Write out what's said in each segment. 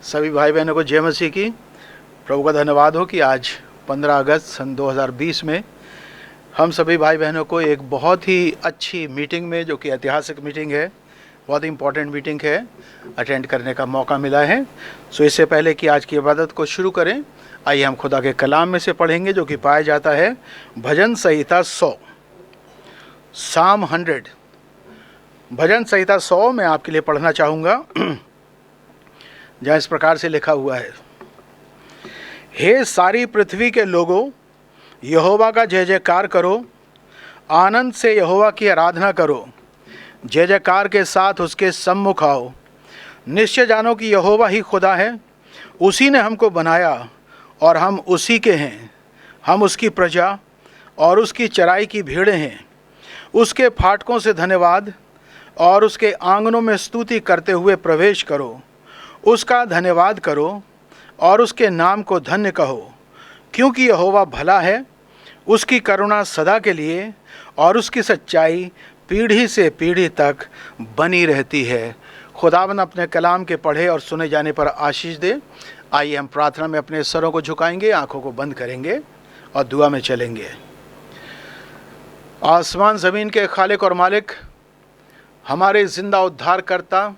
सभी भाई बहनों को जय मसीह की। प्रभु का धन्यवाद हो कि आज 15 अगस्त सन 2020 में हम सभी भाई बहनों को एक बहुत ही अच्छी मीटिंग में, जो कि ऐतिहासिक मीटिंग है, बहुत ही इम्पोर्टेंट मीटिंग है, अटेंड करने का मौका मिला है। सो इससे पहले कि आज की इबादत को शुरू करें, आइए हम खुदा के कलाम में से पढ़ेंगे, जो कि पाया जाता है भजन संहिता 100, साम 100। भजन संहिता 100 मैं आपके लिए पढ़ना चाहूँगा, जहाँ इस प्रकार से लिखा हुआ है। हे सारी पृथ्वी के लोगों, यहोवा का जय जयकार करो, आनंद से यहोवा की आराधना करो, जय जयकार के साथ उसके सम्मुख आओ। निश्चय जानो कि यहोवा ही खुदा है, उसी ने हमको बनाया और हम उसी के हैं। हम उसकी प्रजा और उसकी चराई की भीड़ें हैं। उसके फाटकों से धन्यवाद और उसके आंगनों में स्तुति करते हुए प्रवेश करो। उसका धन्यवाद करो और उसके नाम को धन्य कहो, क्योंकि यहोवा भला है, उसकी करुणा सदा के लिए और उसकी सच्चाई पीढ़ी से पीढ़ी तक बनी रहती है। खुदावन अपने कलाम के पढ़े और सुने जाने पर आशीष दे। आइए हम प्रार्थना में अपने सरों को झुकाएंगे, आंखों को बंद करेंगे और दुआ में चलेंगे। आसमान ज़मीन के खालिक और मालिक, हमारे जिंदा उद्धारकर्ता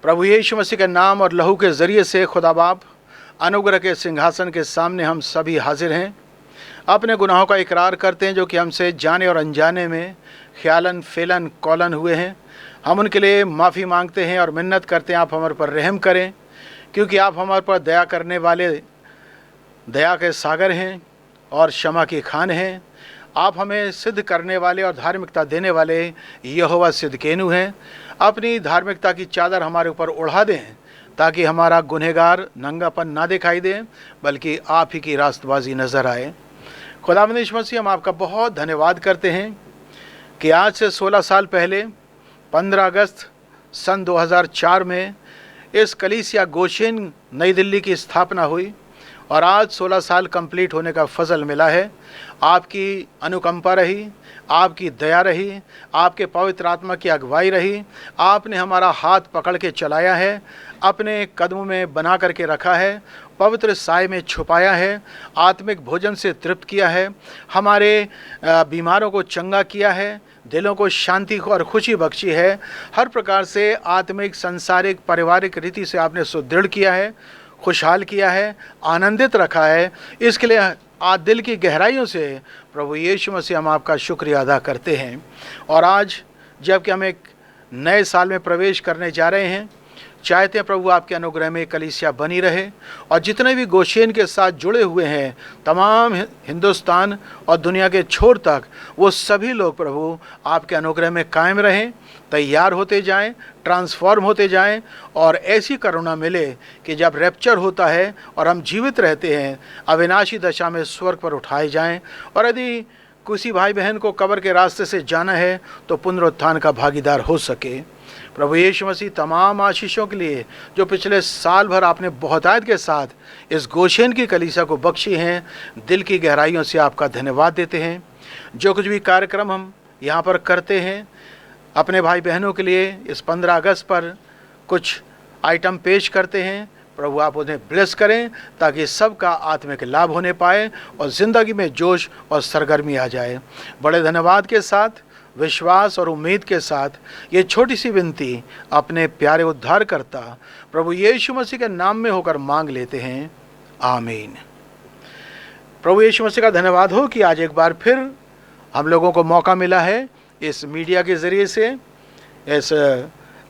प्रभु यीशु मसीह के नाम और लहू के ज़रिए से खुदा बाप अनुग्रह के सिंहासन के सामने हम सभी हाजिर हैं। अपने गुनाहों का इकरार करते हैं जो कि हमसे जाने और अनजाने में ख्यालन फेलन कौलन हुए हैं। हम उनके लिए माफ़ी मांगते हैं और मिन्नत करते हैं आप हमारे पर रहम करें, क्योंकि आप हमारे पर दया करने वाले दया के सागर हैं और क्षमा की खान हैं। आप हमें सिद्ध करने वाले और धार्मिकता देने वाले यहोवा सिदकेनु हैं। अपनी धार्मिकता की चादर हमारे ऊपर ओढ़ा दें, ताकि हमारा गुनहगार नंगापन ना दिखाई दे, बल्कि आप ही की रास्तबाजी नज़र आए। खुदावंद यीशु मसीह, हम आपका बहुत धन्यवाद करते हैं कि आज से 16 साल पहले 15 अगस्त सन 2004 में इस कलीसिया गोशेन नई दिल्ली की स्थापना हुई और आज 16 साल कंप्लीट होने का फजल मिला है। आपकी अनुकंपा रही, आपकी दया रही, आपके पवित्र आत्मा की अगुवाई रही। आपने हमारा हाथ पकड़ के चलाया है, अपने कदमों में बना करके रखा है, पवित्र साय में छुपाया है, आत्मिक भोजन से तृप्त किया है, हमारे बीमारों को चंगा किया है, दिलों को शांति और खुशी बख्शी है। हर प्रकार से आत्मिक, सांसारिक, पारिवारिक रीति से आपने सुदृढ़ किया है, खुशहाल किया है, आनंदित रखा है। इसके लिए आज दिल की गहराइयों से प्रभु यीशु मसीह हम आपका शुक्रिया अदा करते हैं। और आज जबकि हम एक नए साल में प्रवेश करने जा रहे हैं, चाहते हैं प्रभु आपके अनुग्रह में कलीसिया बनी रहे और जितने भी गोशेन के साथ जुड़े हुए हैं, तमाम हिंदुस्तान और दुनिया के छोर तक, वो सभी लोग प्रभु आपके अनुग्रह में कायम रहें, तैयार होते जाएं, ट्रांसफॉर्म होते जाएं और ऐसी करुणा मिले कि जब रैप्चर होता है और हम जीवित रहते हैं, अविनाशी दशा में स्वर्ग पर उठाए जाएं। और यदि किसी भाई बहन को कब्र के रास्ते से जाना है तो पुनरुत्थान का भागीदार हो सके। प्रभु यीशु मसीह, तमाम आशीषों के लिए जो पिछले साल भर आपने बहुतायत के साथ इस गोशेन की कलीसिया को बख्शी हैं, दिल की गहराइयों से आपका धन्यवाद देते हैं। जो कुछ भी कार्यक्रम हम यहाँ पर करते हैं, अपने भाई बहनों के लिए इस 15 अगस्त पर कुछ आइटम पेश करते हैं, प्रभु आप उन्हें ब्लेस करें ताकि सबका आत्मिक लाभ होने पाए और ज़िंदगी में जोश और सरगर्मी आ जाए। बड़े धन्यवाद के साथ, विश्वास और उम्मीद के साथ ये छोटी सी विनती अपने प्यारे उद्धारकर्ता प्रभु यीशु मसीह के नाम में होकर मांग लेते हैं, आमीन। प्रभु यीशु मसीह का धन्यवाद हो कि आज एक बार फिर हम लोगों को मौका मिला है इस मीडिया के ज़रिए से।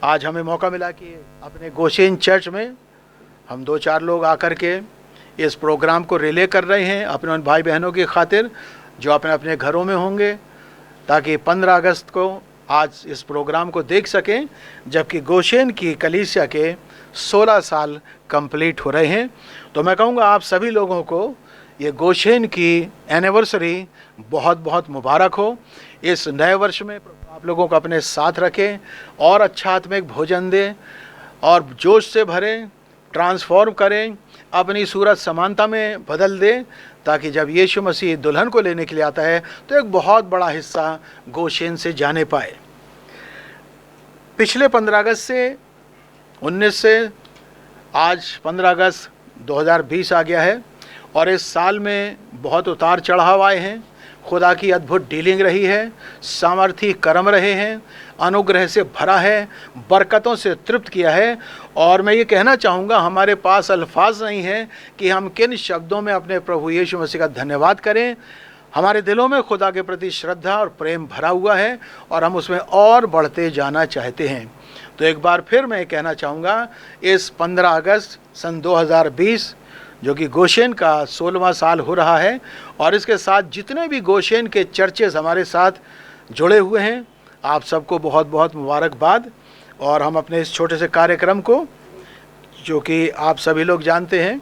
आज हमें मौका मिला कि अपने गोशेन चर्च में हम 2-4 लोग आकर के इस प्रोग्राम को रिले कर रहे हैं अपने उन भाई बहनों की खातिर जो अपने अपने घरों में होंगे, ताकि 15 अगस्त को आज इस प्रोग्राम को देख सकें, जबकि गोशेन की कलीसिया के 16 साल कंप्लीट हो रहे हैं। तो मैं कहूँगा आप सभी लोगों को ये गोशेन की एनिवर्सरी बहुत बहुत मुबारक हो। इस नए वर्ष में आप लोगों को अपने साथ रखें और अच्छा आत्मिक भोजन दें और जोश से भरें, ट्रांसफॉर्म करें, अपनी सूरत समानता में बदल दें, ताकि जब यीशु मसीह दुल्हन को लेने के लिए आता है तो एक बहुत बड़ा हिस्सा गोशेन से जाने पाए। पिछले 15 अगस्त से 19 से आज 15 अगस्त 2020 आ गया है और इस साल में बहुत उतार चढ़ाव आए हैं। खुदा की अद्भुत डीलिंग रही है, सामर्थी कर्म रहे हैं, अनुग्रह से भरा है, बरकतों से तृप्त किया है। और मैं ये कहना चाहूँगा, हमारे पास अल्फाज नहीं है कि हम किन शब्दों में अपने प्रभु यीशु मसीह का धन्यवाद करें। हमारे दिलों में खुदा के प्रति श्रद्धा और प्रेम भरा हुआ है और हम उसमें और बढ़ते जाना चाहते हैं। तो एक बार फिर मैं कहना चाहूँगा, इस 15 अगस्त सन 2020 जो कि गोशेन का 16वां साल हो रहा है और इसके साथ जितने भी गोशेन के चर्चेस हमारे साथ जुड़े हुए हैं, आप सबको बहुत बहुत मुबारकबाद। और हम अपने इस छोटे से कार्यक्रम को, जो कि आप सभी लोग जानते हैं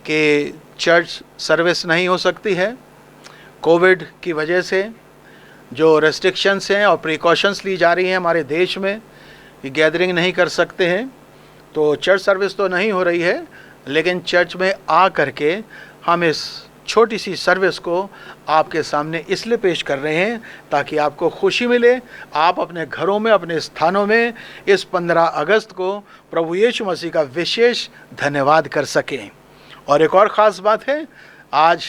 कि चर्च सर्विस नहीं हो सकती है कोविड की वजह से, जो रेस्ट्रिक्शंस हैं और प्रिकॉशंस ली जा रही हैं हमारे देश में, कि गैदरिंग नहीं कर सकते हैं, तो चर्च सर्विस तो नहीं हो रही है। लेकिन चर्च में आ करके हम इस छोटी सी सर्विस को आपके सामने इसलिए पेश कर रहे हैं ताकि आपको खुशी मिले, आप अपने घरों में, अपने स्थानों में इस 15 अगस्त को प्रभु यीशु मसीह का विशेष धन्यवाद कर सकें। और एक और ख़ास बात है, आज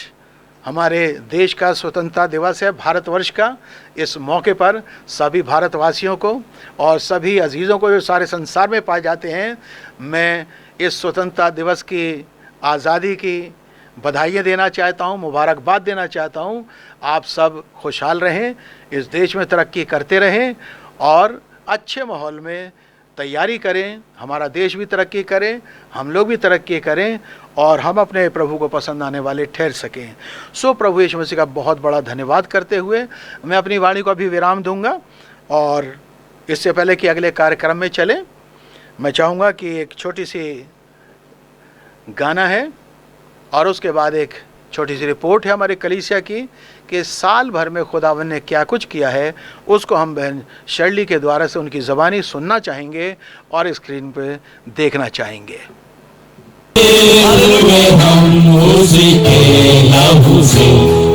हमारे देश का स्वतंत्रता दिवस है, भारतवर्ष का। इस मौके पर सभी भारतवासियों को और सभी अजीज़ों को जो सारे संसार में पाए जाते हैं, मैं इस स्वतंत्रता दिवस की, आज़ादी की बधाइयाँ देना चाहता हूँ, मुबारकबाद देना चाहता हूँ। आप सब खुशहाल रहें, इस देश में तरक्की करते रहें और अच्छे माहौल में तैयारी करें, हमारा देश भी तरक्की करे, हम लोग भी तरक्की करें और हम अपने प्रभु को पसंद आने वाले ठहर सकें। सो प्रभु यीशु मसीह का बहुत बड़ा धन्यवाद करते हुए मैं अपनी वाणी को अभी विराम दूंगा। और इससे पहले कि अगले कार्यक्रम में चलें, मैं चाहूँगा कि एक छोटी सी गाना है और उसके बाद एक छोटी सी रिपोर्ट है हमारे कलीसिया की कि साल भर में खुदावन ने क्या कुछ किया है, उसको हम बहन शर्ली के द्वारा से उनकी ज़बानी सुनना चाहेंगे और स्क्रीन पे देखना चाहेंगे। हम उसी के लहू से,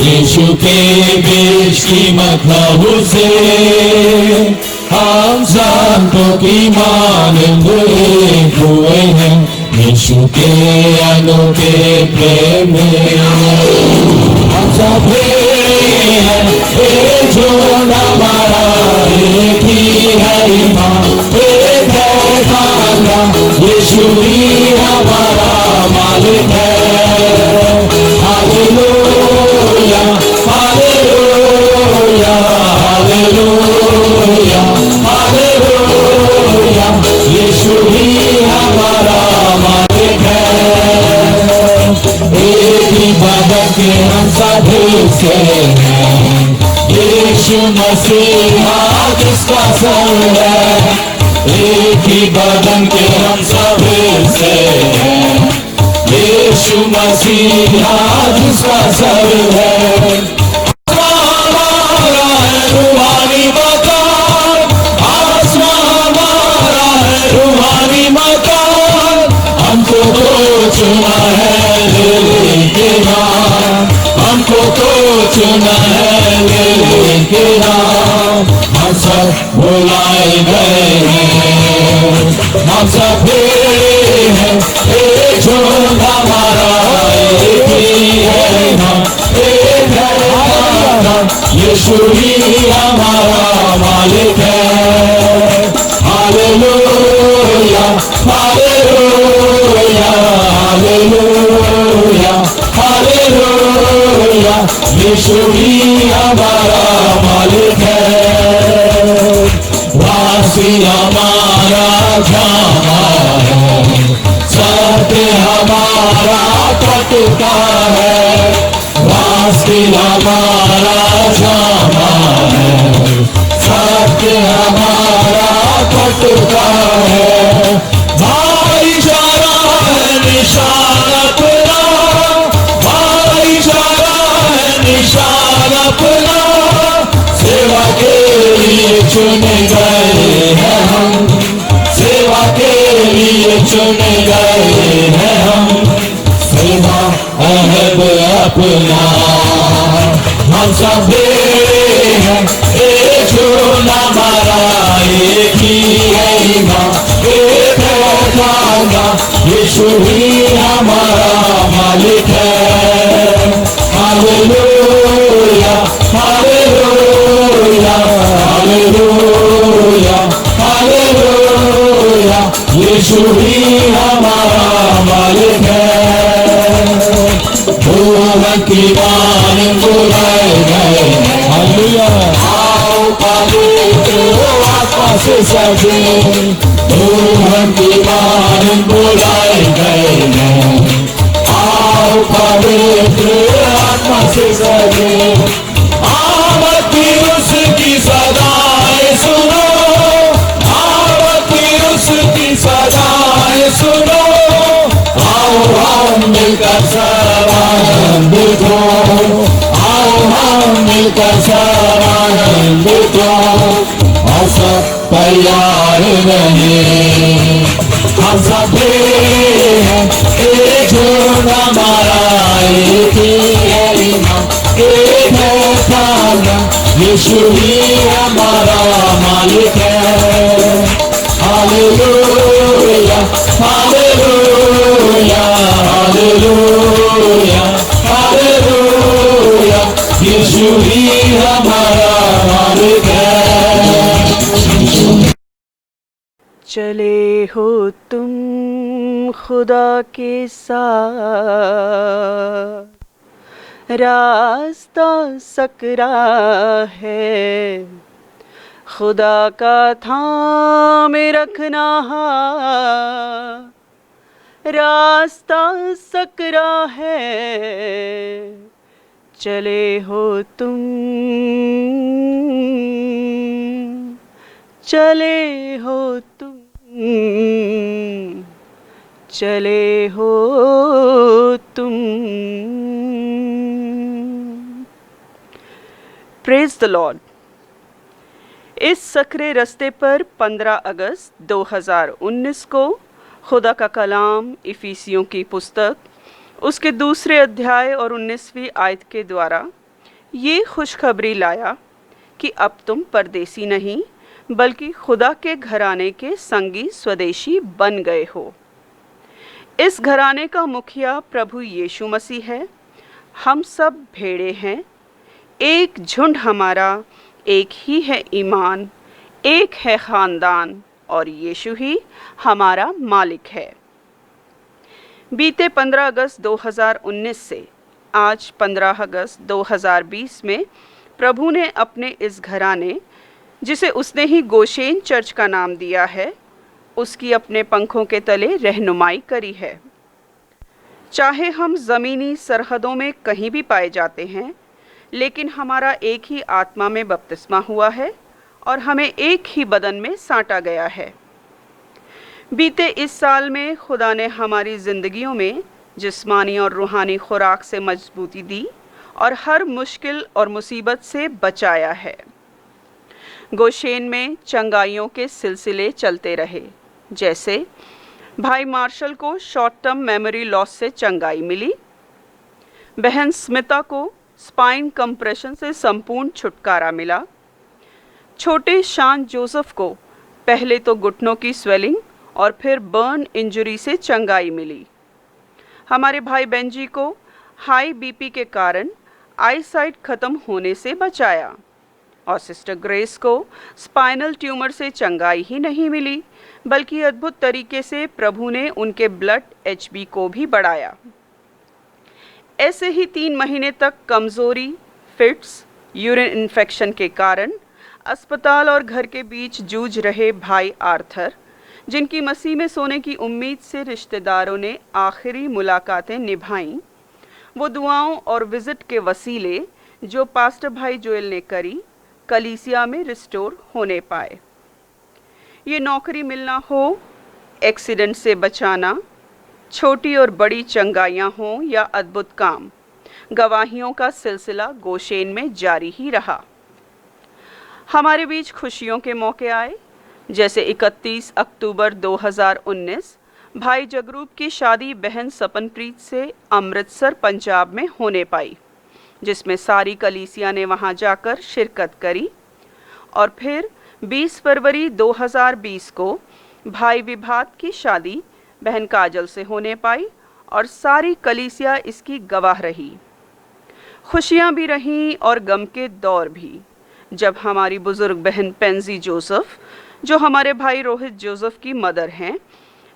यीशु के बीच कीमत लहू से, हम संतों की मानंद हुए हैं, यीशु के अनोखे प्रेम में। हम सब हैं एक जो हमारा, एक ही है ईमान, एक है खाना, यीशु ही हमारा मालिक है। हालेलुया हालेलुया हालेलुया हालेलुया, यीशु ही हमारा मालिक है। एक ही बदन के हम सब हिस्से हैं, यीशु मसीहा जिसका संग है। एक ही बदन के हम सब हिस्से हैं, यीशु मसीहा जिसका संग है। हमारा है रूहानी मकान, आसमां हमारा है रूहानी मकान, हमको तो चुना है लेके नाम, हमको तो चुना है लेके नाम। हम सब बुलाए गए हैं, हम सब हैं एक जो हमारा, एक ही है नाम, एक है नाम, यीशु ही हमारा मालिक है। हालेलुया हालेलुया हालेलुया हालेलुया, यीशु ही हमारा मालिक है। वासी हमारा जामा है, सत्य हमारा पटका है। वासी हमारा जामा है, सत्य हमारा पटका है। भाईचारा है निशान अपना, भाईचारा है निशान अपना, सेवा के लिए चुने गए हैं हम, सेवा के लिए चुने गए हैं हम। सेवा अहब अपना हम सब हैं, एक चुना हमारा, एक ही है ईमान, एक है खाना, यीशु यीशु ही हमारा मालिक है। हालेलुया हालेलुया हालेलुया हालेलुया, यीशु ही हमारा मालिक है। भगवान की मान बुलाए गए, हालेलुया। आओ पवित्र आत्मा से सजे, भगवान की मान बुलाए गए हैं। आओ पवित्र आत्मा से सजे, आवती उसकी सदाएं सुनो, आवती उसकी सदाएं सुनो। आओ हम मिलकर सब आनंदित हो, आओ हम मिलकर सब आनंदित हो, और सब तैयार रहे। हम सब हैं एक झुंड हमारा, एक ही है ईमान, एक है प्रार्थना, यीशु ही हमारा मालिक है। हालेलुया हालेलुया हालेलुया हालेलुया, यीशु ही हमारा मालिक है। चले हो तुम खुदा के साथ, रास्ता सकरा है, खुदा का थाम रखना हाथ, रास्ता सकरा है। चले हो तुम, चले हो तुम, चले हो तुम। Praise the Lord. इस सकरे रास्ते पर 15 अगस्त 2019 को खुदा का कलाम इफिसियों की पुस्तक उसके दूसरे अध्याय और 19वीं आयत के द्वारा ये खुशखबरी लाया कि अब तुम परदेसी नहीं बल्कि खुदा के घराने के संगी स्वदेशी बन गए हो। इस घराने का मुखिया प्रभु यीशु मसीह है। हम सब भेड़े हैं, एक झुंड हमारा, एक ही है ईमान, एक है ख़ानदान, और यीशु ही हमारा मालिक है। बीते 15 अगस्त 2019 से आज 15 अगस्त 2020 में प्रभु ने अपने इस घराने, जिसे उसने ही गोशेन चर्च का नाम दिया है, उसकी अपने पंखों के तले रहनुमाई करी है। चाहे हम ज़मीनी सरहदों में कहीं भी पाए जाते हैं, लेकिन हमारा एक ही आत्मा में बपतिस्मा हुआ है और हमें एक ही बदन में साटा गया है। बीते इस साल में खुदा ने हमारी ज़िंदगियों में जिस्मानी और रूहानी खुराक से मजबूती दी और हर मुश्किल और मुसीबत से बचाया है। गोशेन में चंगाइयों के सिलसिले चलते रहे, जैसे भाई मार्शल को शॉर्ट टर्म मेमोरी लॉस से चंगाई मिली, बहन स्मिता को स्पाइन कंप्रेशन से संपूर्ण छुटकारा मिला, छोटे शान जोसेफ को पहले तो घुटनों की स्वेलिंग और फिर बर्न इंजरी से चंगाई मिली, हमारे भाई बेंजी को हाई बीपी के कारण आईसाइट खत्म होने से बचाया, और सिस्टर ग्रेस को स्पाइनल ट्यूमर से चंगाई ही नहीं मिली बल्कि अद्भुत तरीके से प्रभु ने उनके ब्लड एचबी को भी बढ़ाया। ऐसे ही 3 महीने तक कमज़ोरी, फिट्स, यूरिन इन्फेक्शन के कारण अस्पताल और घर के बीच जूझ रहे भाई आर्थर, जिनकी मसीह में सोने की उम्मीद से रिश्तेदारों ने आखिरी मुलाकातें निभाईं, वो दुआओं और विज़िट के वसीले जो पास्टर भाई जोएल ने करी, कलीसिया में रिस्टोर होने पाए। ये नौकरी मिलना हो, एक्सीडेंट से बचाना, छोटी और बड़ी चंगाइयाँ हों या अद्भुत काम, गवाहियों का सिलसिला गोशेन में जारी ही रहा। हमारे बीच खुशियों के मौके आए, जैसे 31 अक्टूबर 2019 भाई जगरूप की शादी बहन सपनप्रीत से अमृतसर पंजाब में होने पाई, जिसमें सारी कलीसिया ने वहां जाकर शिरकत करी। और फिर 20 फरवरी 2020 को भाई विभात की शादी बहन काजल से होने पाई और सारी कलीसिया इसकी गवाह रही। खुशियाँ भी रहीं और गम के दौर भी, जब हमारी बुजुर्ग बहन पेंजी जोसेफ, जो हमारे भाई रोहित जोसेफ की मदर हैं,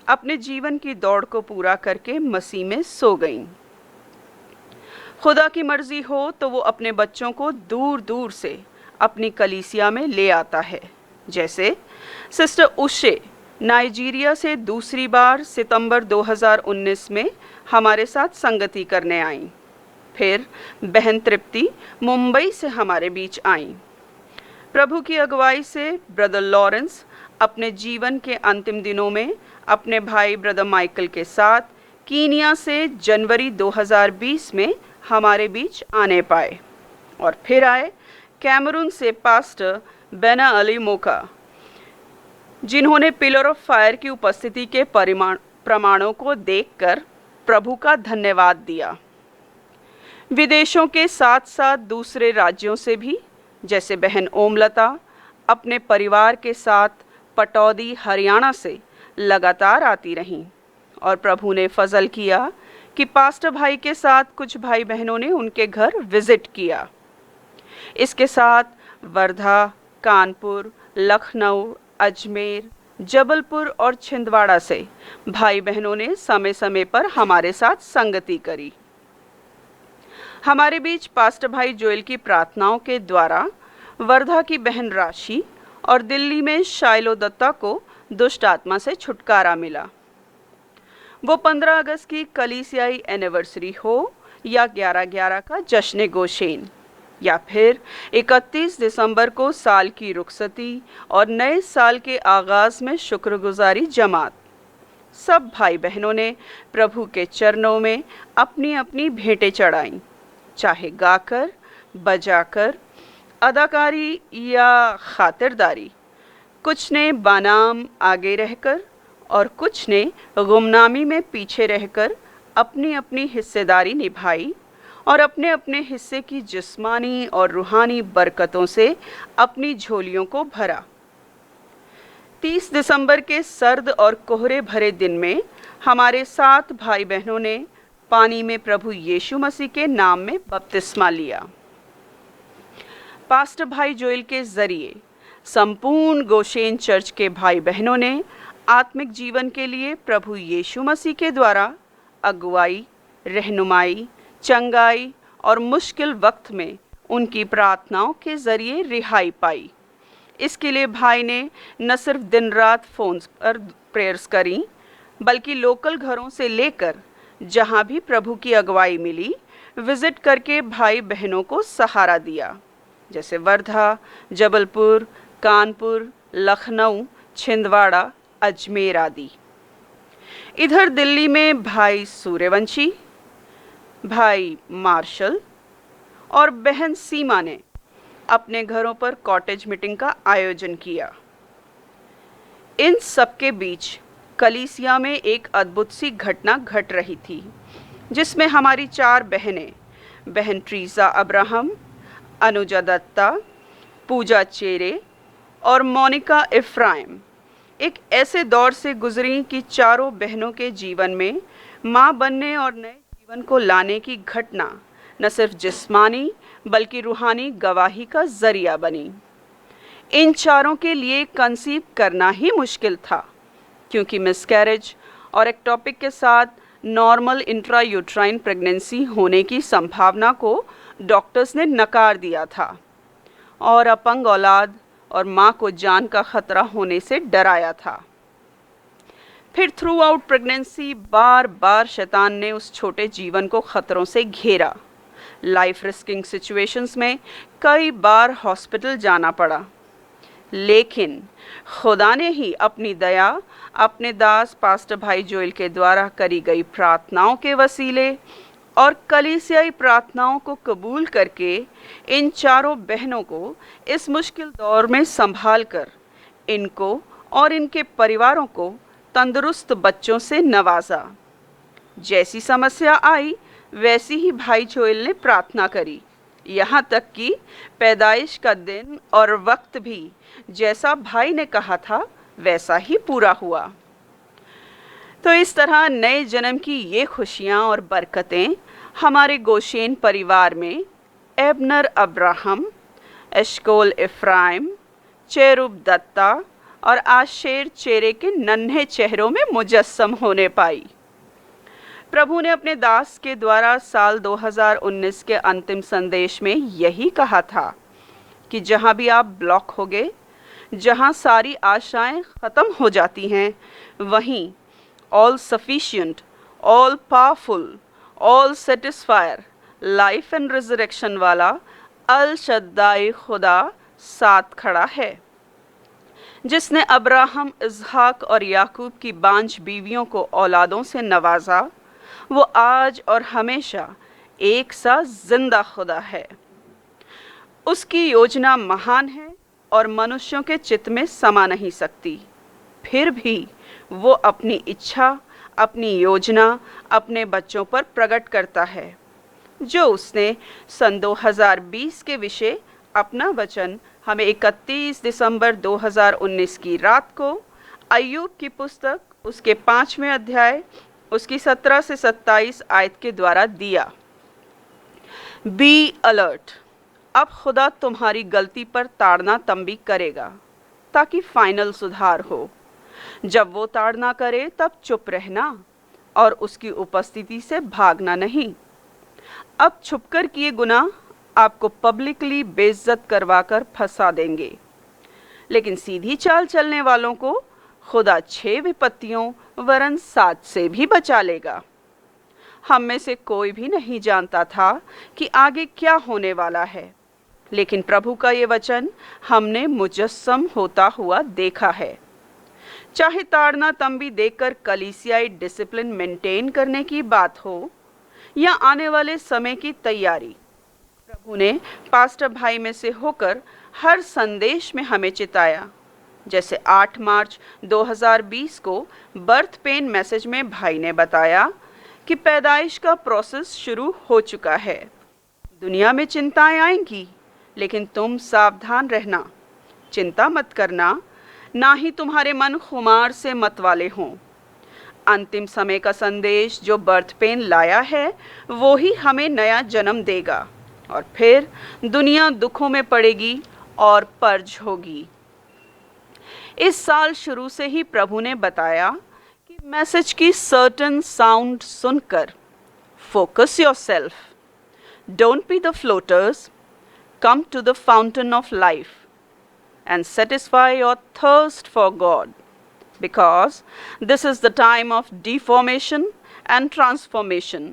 अपने जीवन की दौड़ को पूरा करके मसीह में सो गईं। खुदा की मर्जी हो तो वो अपने बच्चों को दूर दूर से अपनी कलीसिया में ले आता है। जैसे सिस्टर उशे नाइजीरिया से दूसरी बार सितंबर 2019 में हमारे साथ संगति करने आईं। फिर बहन तृप्ति मुंबई से हमारे बीच आईं। प्रभु की अगुवाई से ब्रदर लॉरेंस अपने जीवन के अंतिम दिनों में अपने भाई ब्रदर माइकल के साथ कीनिया से जनवरी 2020 में हमारे बीच आने पाए। और फिर आए कैमरून से पास्टर बेना अली मोका, जिन्होंने पिलर ऑफ फायर की उपस्थिति के प्रमाणों को देखकर प्रभु का धन्यवाद दिया। विदेशों के साथ साथ दूसरे राज्यों से भी, जैसे बहन ओमलता अपने परिवार के साथ पटौदी हरियाणा से लगातार आती रहीं, और प्रभु ने फजल किया कि पास्टर भाई के साथ कुछ भाई बहनों ने उनके घर विजिट किया। इसके साथ वर्धा, कानपुर, लखनऊ, अजमेर, जबलपुर और छिंदवाड़ा से भाई बहनों ने समय समय पर हमारे साथ संगति करी। हमारे बीच पास्टर भाई जोएल की प्रार्थनाओं के द्वारा वर्धा की बहन राशि और दिल्ली में शाइलो दत्ता को दुष्ट आत्मा से छुटकारा मिला। वो 15 अगस्त की कलीसियाई एनिवर्सरी हो या 11/11 का जश्न गोशेन, या फिर 31 दिसंबर को साल की रुखसती और नए साल के आगाज़ में शुक्रगुजारी जमात, सब भाई बहनों ने प्रभु के चरणों में अपनी अपनी भेंटें चढ़ाईं, चाहे गाकर, बजाकर, अदाकारी या खातिरदारी। कुछ ने बानाम आगे रहकर और कुछ ने गुमनामी में पीछे रहकर अपनी अपनी हिस्सेदारी निभाई और अपने अपने हिस्से की जिस्मानी और रूहानी बरकतों से अपनी झोलियों को भरा। 30 दिसंबर के सर्द और कोहरे भरे दिन में हमारे 7 भाई बहनों ने पानी में प्रभु यीशु मसीह के नाम में बपतिस्मा लिया। पास्टर भाई जोएल के जरिए संपूर्ण गोशेन चर्च के भाई बहनों ने आत्मिक जीवन के लिए प्रभु यीशु मसीह के द्वारा अगुवाई, रहनुमाई, चंगाई और मुश्किल वक्त में उनकी प्रार्थनाओं के जरिए रिहाई पाई। इसके लिए भाई ने न सिर्फ दिन रात फ़ोन पर प्रेयर्स करी, बल्कि लोकल घरों से लेकर जहां भी प्रभु की अगुवाई मिली, विजिट करके भाई बहनों को सहारा दिया, जैसे वर्धा, जबलपुर, कानपुर, लखनऊ, छिंदवाड़ा, अजमेर आदि। इधर दिल्ली में भाई सूर्यवंशी, भाई मार्शल और बहन सीमा ने अपने घरों पर कॉटेज मीटिंग का आयोजन किया। इन सबके बीच कलीसिया में एक अद्भुत सी घटना घट रही थी, जिसमें हमारी 4 बहनें, बहन ट्रीजा अब्राहम, अनुजा दत्ता, पूजा चेरे और मोनिका इफ्राइम, एक ऐसे दौर से गुजरी कि चारों बहनों के जीवन में माँ बनने और नए जीवन को लाने की घटना न सिर्फ जिस्मानी बल्कि रूहानी गवाही का जरिया बनी। इन चारों के लिए कंसीव करना ही मुश्किल था, क्योंकि मिसकैरेज और एक्टोपिक के साथ नॉर्मल इंट्रायूट्राइन प्रेगनेंसी होने की संभावना को डॉक्टर्स ने नकार दिया था और अपंग औलाद और माँ को जान का खतरा होने से डराया था। फिर थ्रू आउट प्रेगनेंसी बार बार शैतान ने उस छोटे जीवन को खतरों से घेरा। लाइफ रिस्किंग सिचुएशंस में कई बार हॉस्पिटल जाना पड़ा, लेकिन खुदा ने ही अपनी दया अपने दास पास्टर भाई जोएल के द्वारा करी गई प्रार्थनाओं के वसीले और कलीसियाई प्रार्थनाओं को कबूल करके इन चारों बहनों को इस मुश्किल दौर में संभाल कर इनको और इनके परिवारों को तंदुरुस्त बच्चों से नवाजा। जैसी समस्या आई वैसी ही भाई जोएल ने प्रार्थना करी, यहाँ तक कि पैदाइश का दिन और वक्त भी जैसा भाई ने कहा था वैसा ही पूरा हुआ। तो इस तरह नए जन्म की ये खुशियाँ और बरकतें हमारे गोशेन परिवार में Abner Abraham, Eshcol Ephraim, Cherub Datta और आशेर चेरे के नन्हे चेहरों में मुजस्सम होने पाई। प्रभु ने अपने दास के द्वारा साल 2019 के अंतिम संदेश में यही कहा था कि जहाँ भी आप ब्लॉक होगे, जहाँ सारी आशाएं ख़त्म हो जाती हैं, वहीं all sufficient, all powerful, all satisfier, life and resurrection वाला अल शद्दाई खुदा साथ खड़ा है, जिसने अब्राहम, इसहाक और याकूब की बांझ बीवियों को औलादों से नवाजा। वो आज और हमेशा एक सा जिंदा खुदा है। उसकी योजना महान है और मनुष्यों के चित्त में समा नहीं सकती। फिर भी वो अपनी इच्छा, अपनी योजना अपने बच्चों पर प्रकट करता है, जो उसने सन 2020 के विषय अपना वचन हमें 31 दिसंबर 2019 की रात को अय्यूब की पुस्तक उसके 5वें अध्याय उसकी 17 से 27 आयत के द्वारा दिया। Be alert. अब खुदा तुम्हारी गलती पर ताड़ना तंबी करेगा ताकि फाइनल सुधार हो। जब वो ताड़ना करे तब चुप रहना और उसकी उपस्थिति से भागना नहीं। अब छुपकर किए गुनाह आपको पब्लिकली बेइज्जत करवाकर फंसा देंगे, लेकिन सीधी चाल चलने वालों को खुदा 6 विपत्तियों वरन 7 से भी बचा लेगा। हम में से कोई भी नहीं जानता था कि आगे क्या होने वाला है, लेकिन प्रभु का ये वचन हमने मुजस्सम होता हुआ देखा है। चाहे ताड़ना तंबी देखकर कलीसियाई डिसिप्लिन मेंटेन करने की बात हो या आने वाले समय की तैयारी, प्रभु ने पास्टर भाई में से होकर हर संदेश में हमें चिताया। जैसे 8 मार्च 2020 को बर्थ पेन मैसेज में भाई ने बताया कि पैदाइश का प्रोसेस शुरू हो चुका है। दुनिया में चिंताएं आएंगी, लेकिन तुम सावधान रहना, चिंता मत करना, ना ही तुम्हारे मन खुमार से मतवाले हों। अंतिम समय का संदेश जो बर्थ पेन लाया है, वो ही हमें नया जन्म देगा और फिर दुनिया दुखों में पड़ेगी और पर्ज होगी। इस साल शुरू से ही प्रभु ने बताया कि मैसेज की सर्टन साउंड सुनकर focus yourself, don't be the floaters, come to the fountain of life and satisfy your thirst for God, because this is the time of deformation and transformation.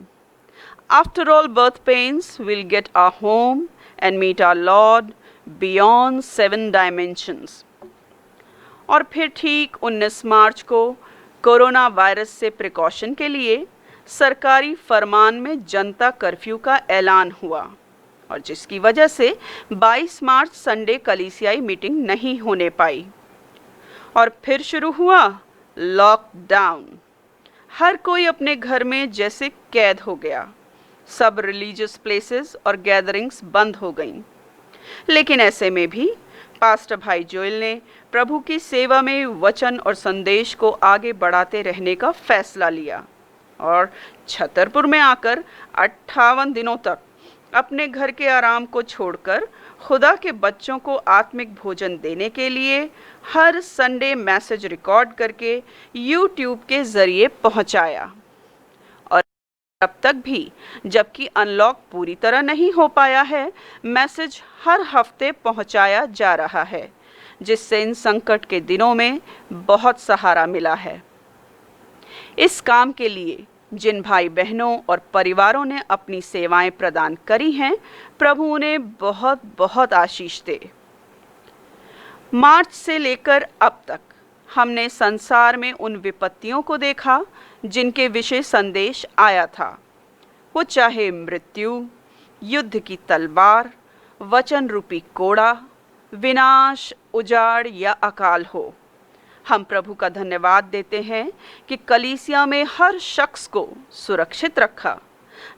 After all birth pains, we'll get our home and meet our Lord beyond 7 dimensions. और फिर ठीक 19 मार्च को corona virus से precaution के लिए सरकारी फरमान में जनता curfew का ऐलान हुआ, और जिसकी वजह से 22 मार्च संडे कलीसियाई मीटिंग नहीं होने पाई। और फिर शुरू हुआ लॉकडाउन। हर कोई अपने घर में जैसे कैद हो गया। सब रिलीजियस प्लेसेस और गैदरिंग्स बंद हो गईं। लेकिन ऐसे में भी पास्टर भाई जोएल ने प्रभु की सेवा में वचन और संदेश को आगे बढ़ाते रहने का फैसला लिया और छतरपुर में आकर 58 दिनों तक अपने घर के आराम को छोड़कर खुदा के बच्चों को आत्मिक भोजन देने के लिए हर संडे मैसेज रिकॉर्ड करके YouTube के ज़रिए पहुंचाया। और अब तक भी, जबकि अनलॉक पूरी तरह नहीं हो पाया है, मैसेज हर हफ्ते पहुंचाया जा रहा है, जिससे इन संकट के दिनों में बहुत सहारा मिला है। इस काम के लिए जिन भाई बहनों और परिवारों ने अपनी सेवाएं प्रदान करी हैं, प्रभु उन्हें बहुत बहुत आशीष दे। मार्च से लेकर अब तक हमने संसार में उन विपत्तियों को देखा जिनके विषय संदेश आया था। वो चाहे मृत्यु, युद्ध की तलवार, वचन रूपी कोड़ा, विनाश, उजाड़ या अकाल हो। हम प्रभु का धन्यवाद देते हैं कि कलीसिया में हर शख्स को सुरक्षित रखा,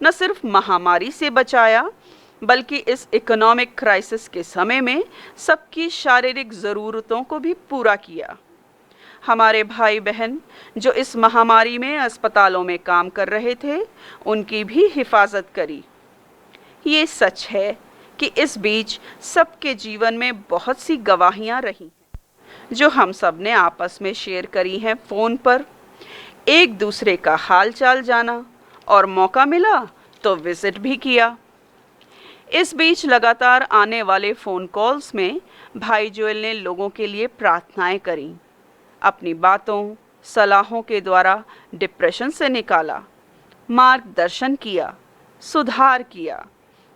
न सिर्फ महामारी से बचाया, बल्कि इस इकोनॉमिक क्राइसिस के समय में सबकी शारीरिक ज़रूरतों को भी पूरा किया। हमारे भाई बहन जो इस महामारी में अस्पतालों में काम कर रहे थे, उनकी भी हिफाजत करी। ये सच है कि इस बीच सबके जीवन में बहुत सी गवाहियाँ रही हैं जो हम सब ने आपस में शेयर करी हैं फ़ोन पर, एक दूसरे का हाल चाल जाना और मौका मिला तो विज़िट भी किया। इस बीच लगातार आने वाले फ़ोन कॉल्स में भाई जोएल ने लोगों के लिए प्रार्थनाएं करी, अपनी बातों सलाहों के द्वारा डिप्रेशन से निकाला, मार्गदर्शन किया, सुधार किया।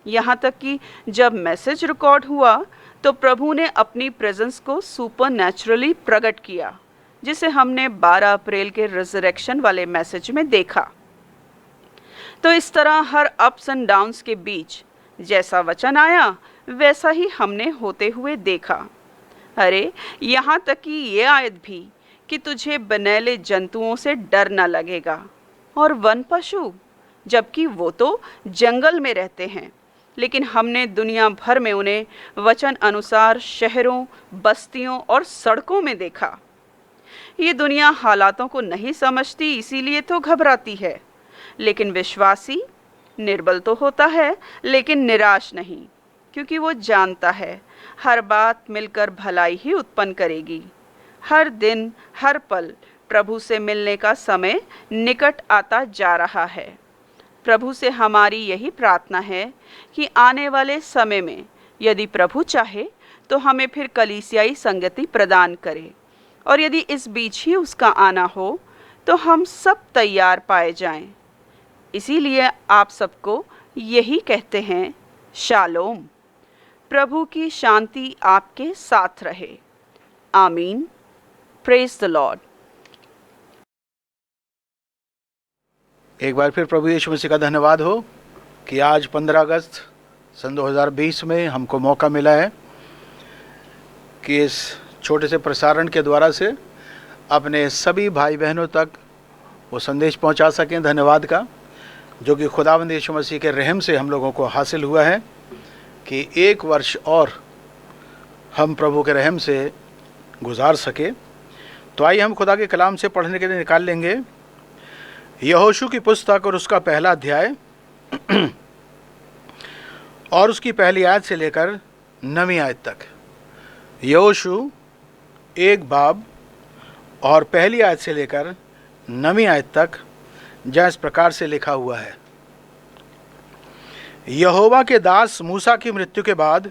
यहाँ तक कि जब मैसेज रिकॉर्ड हुआ तो प्रभु ने अपनी प्रेजेंस को सुपरनैचुरली प्रकट किया, जिसे हमने 12 अप्रैल के रिजरेक्शन वाले मैसेज में देखा। तो इस तरह हर अप्स एंड डाउन्स के बीच जैसा वचन आया वैसा ही हमने होते हुए देखा। अरे यहाँ तक कि ये आयत भी कि तुझे बनेले जंतुओं से डर न लगेगा और वन पशु, जबकि वो तो जंगल में रहते हैं, लेकिन हमने दुनिया भर में उन्हें वचन अनुसार शहरों, बस्तियों और सड़कों में देखा। ये दुनिया हालातों को नहीं समझती, इसीलिए तो घबराती है, लेकिन विश्वासी निर्बल तो होता है लेकिन निराश नहीं, क्योंकि वो जानता है हर बात मिलकर भलाई ही उत्पन्न करेगी। हर दिन हर पल प्रभु से मिलने का समय निकट आता जा रहा है। प्रभु से हमारी यही प्रार्थना है कि आने वाले समय में यदि प्रभु चाहे तो हमें फिर कलीसियाई संगति प्रदान करे, और यदि इस बीच ही उसका आना हो तो हम सब तैयार पाए जाएं। इसीलिए आप सबको यही कहते हैं, शालोम। प्रभु की शांति आपके साथ रहे। आमीन। Praise the Lord. एक बार फिर प्रभु यीशु मसीह का धन्यवाद हो कि आज 15 अगस्त सन 2020 में हमको मौका मिला है कि इस छोटे से प्रसारण के द्वारा से अपने सभी भाई बहनों तक वो संदेश पहुंचा सकें धन्यवाद का, जो कि खुदावंद यीशु मसीह के रहम से हम लोगों को हासिल हुआ है कि 1 वर्ष और हम प्रभु के रहम से गुजार सके। तो आइए हम खुदा के कलाम से पढ़ने के लिए निकाल लेंगे यहोशू की पुस्तक और उसका पहला अध्याय और उसकी पहली आयत से लेकर 9वीं आयत तक। यहोशू 1 बाब और पहली आयत से लेकर 9वीं आयत तक, जहाँ इस प्रकार से लिखा हुआ है। यहोवा के दास मूसा की मृत्यु के बाद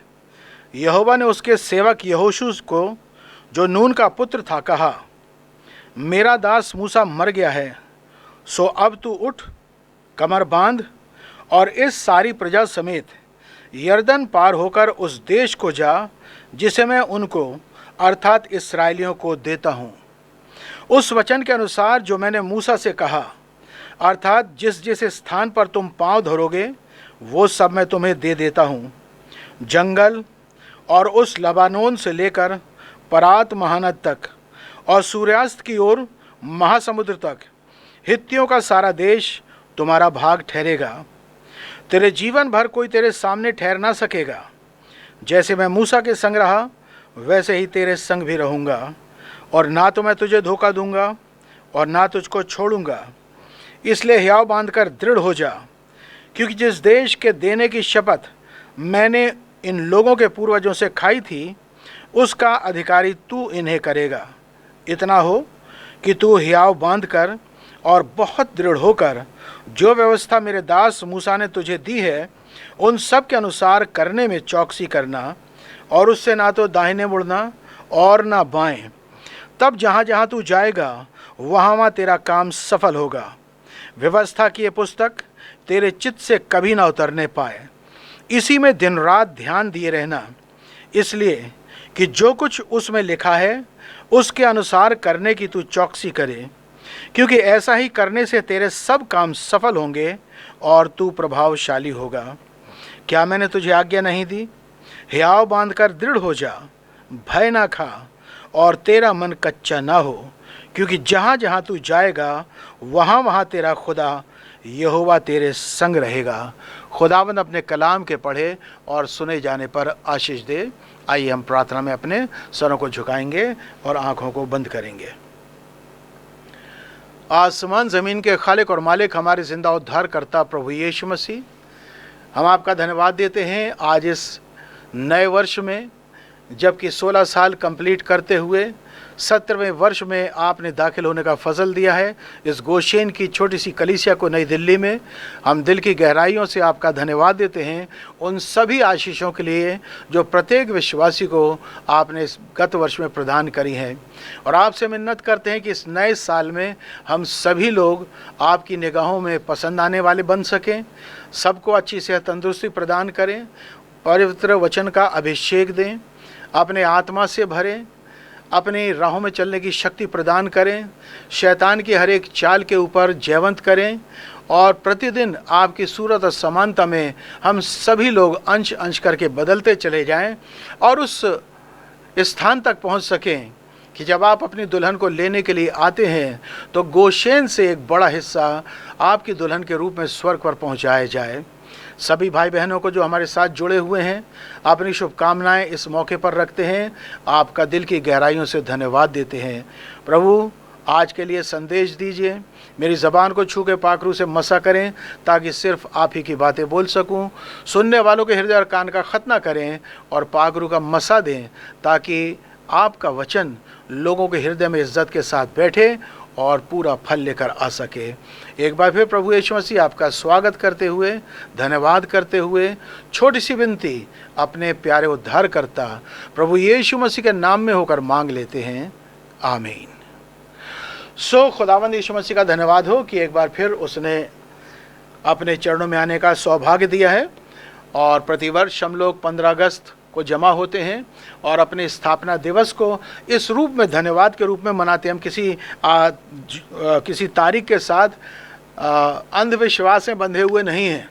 यहोवा ने उसके सेवक यहोशू को, जो नून का पुत्र था, कहा, मेरा दास मूसा मर गया है, सो अब तू उठ, कमर बांध और इस सारी प्रजा समेत यरदन पार होकर उस देश को जा जिसे मैं उनको अर्थात इस्राएलियों को देता हूँ। उस वचन के अनुसार जो मैंने मूसा से कहा, अर्थात जिस जिस स्थान पर तुम पाँव धरोगे वो सब मैं तुम्हें दे देता हूँ। जंगल और उस लबानोन से लेकर परात महानद तक और सूर्यास्त की ओर महासमुद्र तक हित्तियों का सारा देश तुम्हारा भाग ठहरेगा। तेरे जीवन भर कोई तेरे सामने ठहर ना सकेगा। जैसे मैं मूसा के संग रहा वैसे ही तेरे संग भी रहूँगा, और ना तो मैं तुझे धोखा दूंगा और ना तुझको छोड़ूंगा। इसलिए हियाव बांधकर दृढ़ हो जा, क्योंकि जिस देश के देने की शपथ मैंने इन लोगों के पूर्वजों से खाई थी उसका अधिकारी तू इन्हें करेगा। इतना हो कि तू हियाव बांधकर और बहुत दृढ़ होकर जो व्यवस्था मेरे दास मूसा ने तुझे दी है उन सब के अनुसार करने में चौकसी करना, और उससे ना तो दाहिने मुड़ना और ना बाएं। तब जहाँ जहाँ तू जाएगा वहाँ वहाँ तेरा काम सफल होगा। व्यवस्था की ये पुस्तक तेरे चित्त से कभी ना उतरने पाए। इसी में दिन रात ध्यान दिए रहना, इसलिए कि जो कुछ उसमें लिखा है उसके अनुसार करने की तू चौकसी करे, क्योंकि ऐसा ही करने से तेरे सब काम सफल होंगे और तू प्रभावशाली होगा। क्या मैंने तुझे आज्ञा नहीं दी? हियाव बांधकर दृढ़ हो जा, भय ना खा और तेरा मन कच्चा ना हो, क्योंकि जहाँ जहाँ तू जाएगा वहाँ वहाँ तेरा खुदा यहोवा तेरे संग रहेगा। खुदावंद अपने कलाम के पढ़े और सुने जाने पर आशीष दे। आइए हम प्रार्थना में अपने सरों को झुकाएंगे और आँखों को बंद करेंगे। आसमान ज़मीन के खालिक और मालिक हमारे ज़िंदा उद्धार करता प्रभु यीशु मसीह, हम आपका धन्यवाद देते हैं आज इस नए वर्ष में, जबकि 16 साल कंप्लीट करते हुए 17वें वर्ष में आपने दाखिल होने का फजल दिया है। इस गोशेन की छोटी सी कलीसिया को नई दिल्ली में हम दिल की गहराइयों से आपका धन्यवाद देते हैं उन सभी आशीषों के लिए जो प्रत्येक विश्वासी को आपने इस गत वर्ष में प्रदान करी हैं। और आपसे मिन्नत करते हैं कि इस नए साल में हम सभी लोग आपकी निगाहों में पसंद आने वाले बन सकें, सबको अच्छी सेहत तंदुरुस्ती प्रदान करें, पवित्र वचन का अभिषेक दें, अपने आत्मा से भरें, अपनी राहों में चलने की शक्ति प्रदान करें, शैतान की हर एक चाल के ऊपर जयवंत करें और प्रतिदिन आपकी सूरत और समानता में हम सभी लोग अंश अंश करके बदलते चले जाएं और उस स्थान तक पहुंच सकें कि जब आप अपनी दुल्हन को लेने के लिए आते हैं तो गोशेन से एक बड़ा हिस्सा आपकी दुल्हन के रूप में स्वर्ग पर पहुंचाया जाए। सभी भाई बहनों को जो हमारे साथ जुड़े हुए हैं अपनी शुभकामनाएं इस मौके पर रखते हैं, आपका दिल की गहराइयों से धन्यवाद देते हैं। प्रभु आज के लिए संदेश दीजिए, मेरी ज़बान को छू के पाखरू से मसा करें ताकि सिर्फ आप ही की बातें बोल सकूं। सुनने वालों के हृदय और कान का खतना करें और पाखरू का मसा दें ताकि आपका वचन लोगों के हृदय में इज्जत के साथ बैठे और पूरा फल लेकर आ सके। एक बार फिर प्रभु यीशु मसीह आपका स्वागत करते हुए, धन्यवाद करते हुए, छोटी सी विनती अपने प्यारे उद्धारकर्ता प्रभु यीशु मसीह के नाम में होकर मांग लेते हैं, आमीन। खुदावंद यीशु मसीह का धन्यवाद हो कि एक बार फिर उसने अपने चरणों में आने का सौभाग्य दिया है और प्रतिवर्ष हम लोग 15 अगस्त को जमा होते हैं और अपने स्थापना दिवस को इस रूप में धन्यवाद के रूप में मनाते हैं। हम किसी तारीख के साथ अंधविश्वास में बंधे हुए नहीं हैं,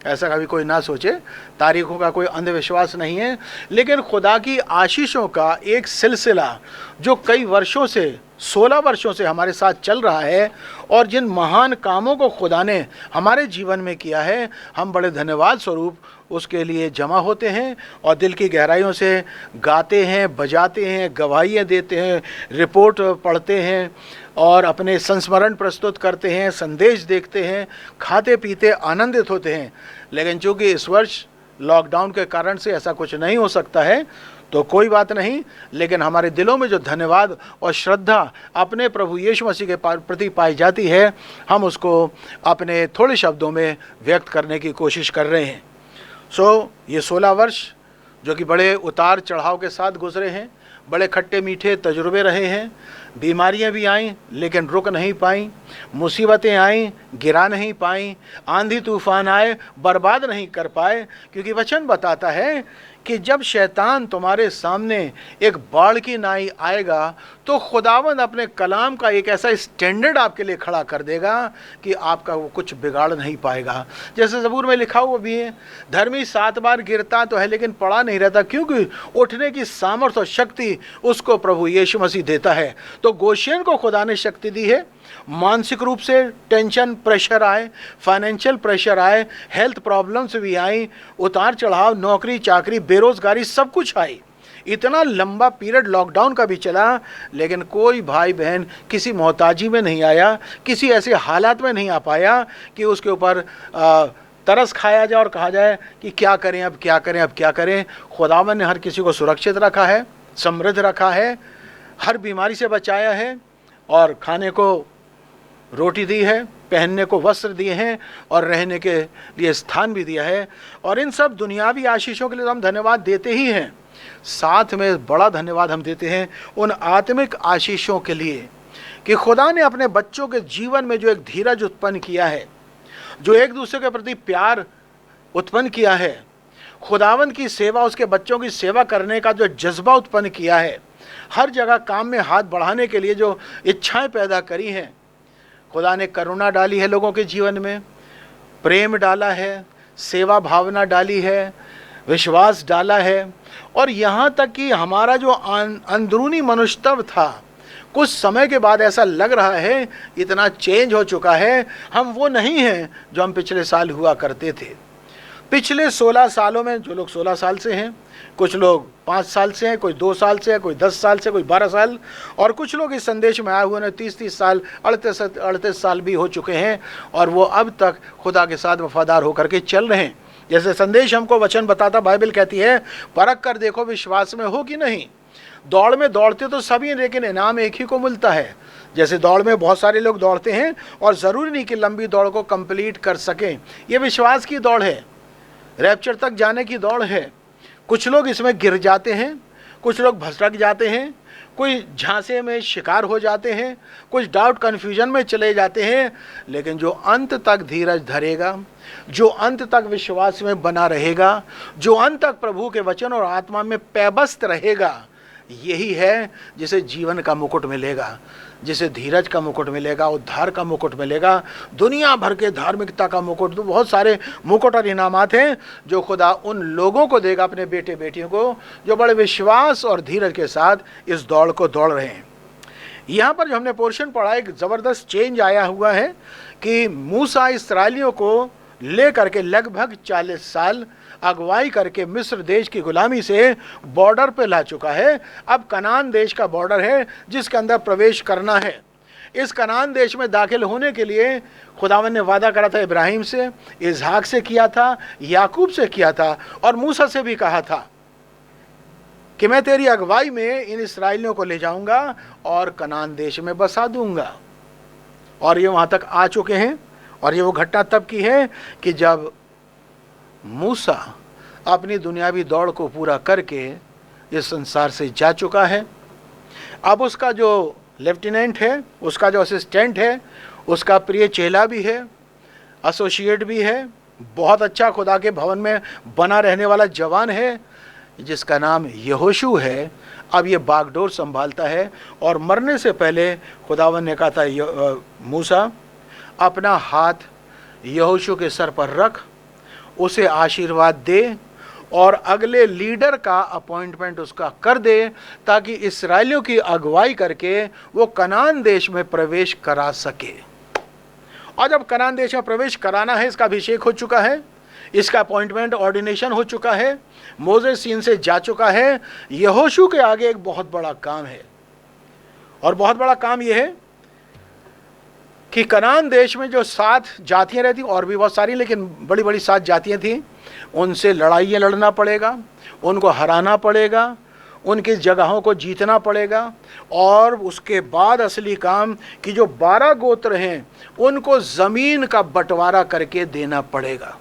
ऐसा कभी कोई ना सोचे। तारीखों का कोई अंधविश्वास नहीं है, लेकिन खुदा की आशीषों का एक सिलसिला जो कई वर्षों से 16 वर्षों से हमारे साथ चल रहा है और जिन महान कामों को खुदा ने हमारे जीवन में किया है, हम बड़े धन्यवाद स्वरूप उसके लिए जमा होते हैं और दिल की गहराइयों से गाते हैं, बजाते हैं, गवाहियाँ देते हैं, रिपोर्ट पढ़ते हैं और अपने संस्मरण प्रस्तुत करते हैं, संदेश देखते हैं, खाते पीते आनंदित होते हैं। लेकिन चूँकि इस वर्ष लॉकडाउन के कारण से ऐसा कुछ नहीं हो सकता है तो कोई बात नहीं, लेकिन हमारे दिलों में जो धन्यवाद और श्रद्धा अपने प्रभु यीशु मसीह के प्रति पाई जाती है, हम उसको अपने थोड़े शब्दों में व्यक्त करने की कोशिश कर रहे हैं। ये 16 वर्ष जो कि बड़े उतार चढ़ाव के साथ गुजरे हैं, बड़े खट्टे मीठे तजुर्बे रहे हैं। बीमारियां भी आईं लेकिन रुक नहीं पाईं, मुसीबतें आईं गिरा नहीं पाईं, आंधी तूफान आए बर्बाद नहीं कर पाए, क्योंकि वचन बताता है कि जब शैतान तुम्हारे सामने एक बाढ़ की नाई आएगा तो खुदावंद अपने कलाम का एक ऐसा स्टैंडर्ड आपके लिए खड़ा कर देगा कि आपका वो कुछ बिगाड़ नहीं पाएगा। जैसे ज़बूर में लिखा हुआ भी है, धर्मी 7 बार गिरता तो है लेकिन पड़ा नहीं रहता, क्योंकि उठने की सामर्थ्य और शक्ति उसको प्रभु यीशु मसीह देता है। तो गोशेन को खुदा ने शक्ति दी है। मानसिक रूप से टेंशन प्रेशर आए, फाइनेंशियल प्रेशर आए, हेल्थ प्रॉब्लम्स भी आई, उतार चढ़ाव, नौकरी चाकरी, बेरोजगारी, सब कुछ आई। इतना लंबा पीरियड लॉकडाउन का भी चला, लेकिन कोई भाई बहन किसी मोहताजी में नहीं आया, किसी ऐसे हालात में नहीं आ पाया कि उसके ऊपर तरस खाया जाए और कहा जाए कि क्या करें अब क्या करें अब क्या करें। खुदावन ने हर किसी को सुरक्षित रखा है, समृद्ध रखा है, हर बीमारी से बचाया है और खाने को रोटी दी है, पहनने को वस्त्र दिए हैं और रहने के लिए स्थान भी दिया है। और इन सब दुनियावी आशीषों के लिए हम धन्यवाद देते ही हैं, साथ में बड़ा धन्यवाद हम देते हैं उन आत्मिक आशीषों के लिए कि खुदा ने अपने बच्चों के जीवन में जो एक धीरज उत्पन्न किया है, जो एक दूसरे के प्रति प्यार उत्पन्न किया है, खुदावंद की सेवा, उसके बच्चों की सेवा करने का जो जज्बा उत्पन्न किया है, हर जगह काम में हाथ बढ़ाने के लिए जो इच्छाएं पैदा करी हैं, खुदा ने करुणा डाली है लोगों के जीवन में, प्रेम डाला है, सेवा भावना डाली है, विश्वास डाला है। और यहाँ तक कि हमारा जो अंदरूनी मनुष्यत्व था, कुछ समय के बाद ऐसा लग रहा है इतना चेंज हो चुका है, हम वो नहीं हैं जो हम पिछले साल हुआ करते थे। पिछले 16 सालों में जो लोग 16 साल से हैं, कुछ लोग 5 साल से हैं, कोई 2 साल से है, कोई 10 साल से, कोई 12 साल, और कुछ लोग इस संदेश में आए हुए हैं 30-30 साल, 38 साल भी हो चुके हैं, और वो अब तक खुदा के साथ वफादार होकर के चल रहे हैं। जैसे संदेश हमको वचन बताता, बाइबल कहती है परख कर देखो विश्वास में हो कि नहीं। दौड़ में दौड़ते तो सभी हैं, लेकिन इनाम एक ही को मिलता है। जैसे दौड़ में बहुत सारे लोग दौड़ते हैं और ज़रूरी नहीं कि लंबी दौड़ को कंप्लीट कर सकें। ये विश्वास की दौड़ है, रैप्चर तक जाने की दौड़ है। कुछ लोग इसमें गिर जाते हैं, कुछ लोग भटक जाते हैं, कोई झांसे में शिकार हो जाते हैं, कुछ डाउट कन्फ्यूजन में चले जाते हैं, लेकिन जो अंत तक धीरज धरेगा, जो अंत तक विश्वास में बना रहेगा, जो अंत तक प्रभु के वचन और आत्मा में पैबस्त रहेगा, यही है जिसे जीवन का मुकुट मिलेगा, जिसे धीरज का मुकुट मिलेगा, उद्धार का मुकुट मिलेगा, दुनिया भर के धार्मिकता का मुकुट। तो बहुत सारे मुकुट और इनामात हैं जो खुदा उन लोगों को देगा, अपने बेटे बेटियों को, जो बड़े विश्वास और धीरज के साथ इस दौड़ को दौड़ रहे हैं। यहाँ पर जो हमने पोर्शन पढ़ा, एक ज़बरदस्त चेंज आया हुआ है कि मूसा इस्राएलियों को ले करके लगभग 40 साल अगुवाई करके मिस्र देश की गुलामी से बॉर्डर पे ला चुका है। अब कनान देश का बॉर्डर है जिसके अंदर प्रवेश करना है। इस कनान देश में दाखिल होने के लिए खुदावन ने वादा करा था, इब्राहिम से, इसहाक से किया था, याकूब से किया था, और मूसा से भी कहा था कि मैं तेरी अगुवाई में इन इस्राएलियों को ले जाऊंगा और कनान देश में बसा दूंगा। और ये वहाँ तक आ चुके हैं। और ये वो घटना तब की है कि जब मूसा अपनी दुनियावी दौड़ को पूरा करके इस संसार से जा चुका है। अब उसका जो लेफ्टिनेंट है, उसका जो असिस्टेंट है, उसका प्रिय चेला भी है, एसोसिएट भी है, बहुत अच्छा खुदा के भवन में बना रहने वाला जवान है जिसका नाम यहोशू है। अब ये बागडोर संभालता है। और मरने से पहले खुदावन ने कहा था, मूसा अपना हाथ यहोशू के सर पर रख, उसे आशीर्वाद दे और अगले लीडर का अपॉइंटमेंट उसका कर दे, ताकि इस्राएलियों की अगुवाई करके वो कनान देश में प्रवेश करा सके। और जब कनान देश में प्रवेश कराना है, इसका अभिषेक हो चुका है, इसका अपॉइंटमेंट ऑर्डिनेशन हो चुका है, मोजेस सीन से जा चुका है। यहोशू के आगे एक बहुत बड़ा काम है, और बहुत बड़ा काम यह है कि कनान देश में जो 7 जातियां रहती, और भी बहुत सारी, लेकिन बड़ी बड़ी 7 जातियां थीं, उनसे लड़ाइयाँ लड़ना पड़ेगा, उनको हराना पड़ेगा, उनकी जगहों को जीतना पड़ेगा। और उसके बाद असली काम कि जो 12 गोत्र हैं उनको ज़मीन का बंटवारा करके देना पड़ेगा।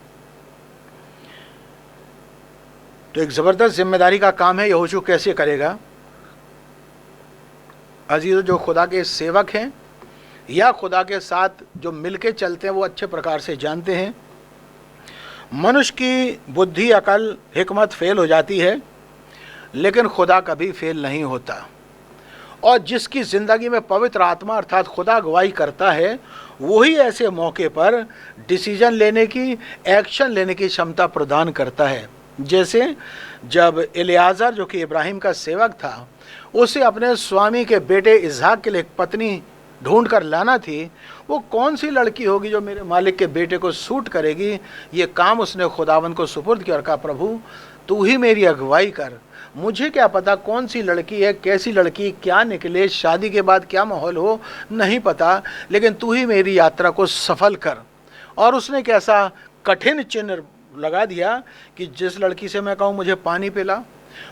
तो एक ज़बरदस्त जिम्मेदारी का काम है। यहोशू कैसे करेगा? अजीज़, जो खुदा के सेवक हैं या खुदा के साथ जो मिलके चलते हैं वो अच्छे प्रकार से जानते हैं, मनुष्य की बुद्धि, अकल, हिकमत फेल हो जाती है, लेकिन खुदा कभी फेल नहीं होता। और जिसकी ज़िंदगी में पवित्र आत्मा अर्थात खुदा अगुवाई करता है, वही ऐसे मौके पर डिसीजन लेने की, एक्शन लेने की क्षमता प्रदान करता है। जैसे जब एलियाज़र, जो कि इब्राहिम का सेवक था, उसे अपने स्वामी के बेटे इसहाक के लिए एक पत्नी ढूंढ कर लाना थी, वो कौन सी लड़की होगी जो मेरे मालिक के बेटे को सूट करेगी? ये काम उसने खुदावन को सुपुर्द किया और कहा, प्रभु तू ही मेरी अगुवाई कर, मुझे क्या पता कौन सी लड़की है, कैसी लड़की, क्या निकले, शादी के बाद क्या माहौल हो, नहीं पता, लेकिन तू ही मेरी यात्रा को सफल कर। और उसने कैसा कठिन चिन्ह लगा दिया कि जिस लड़की से मैं कहूँ मुझे पानी पिला,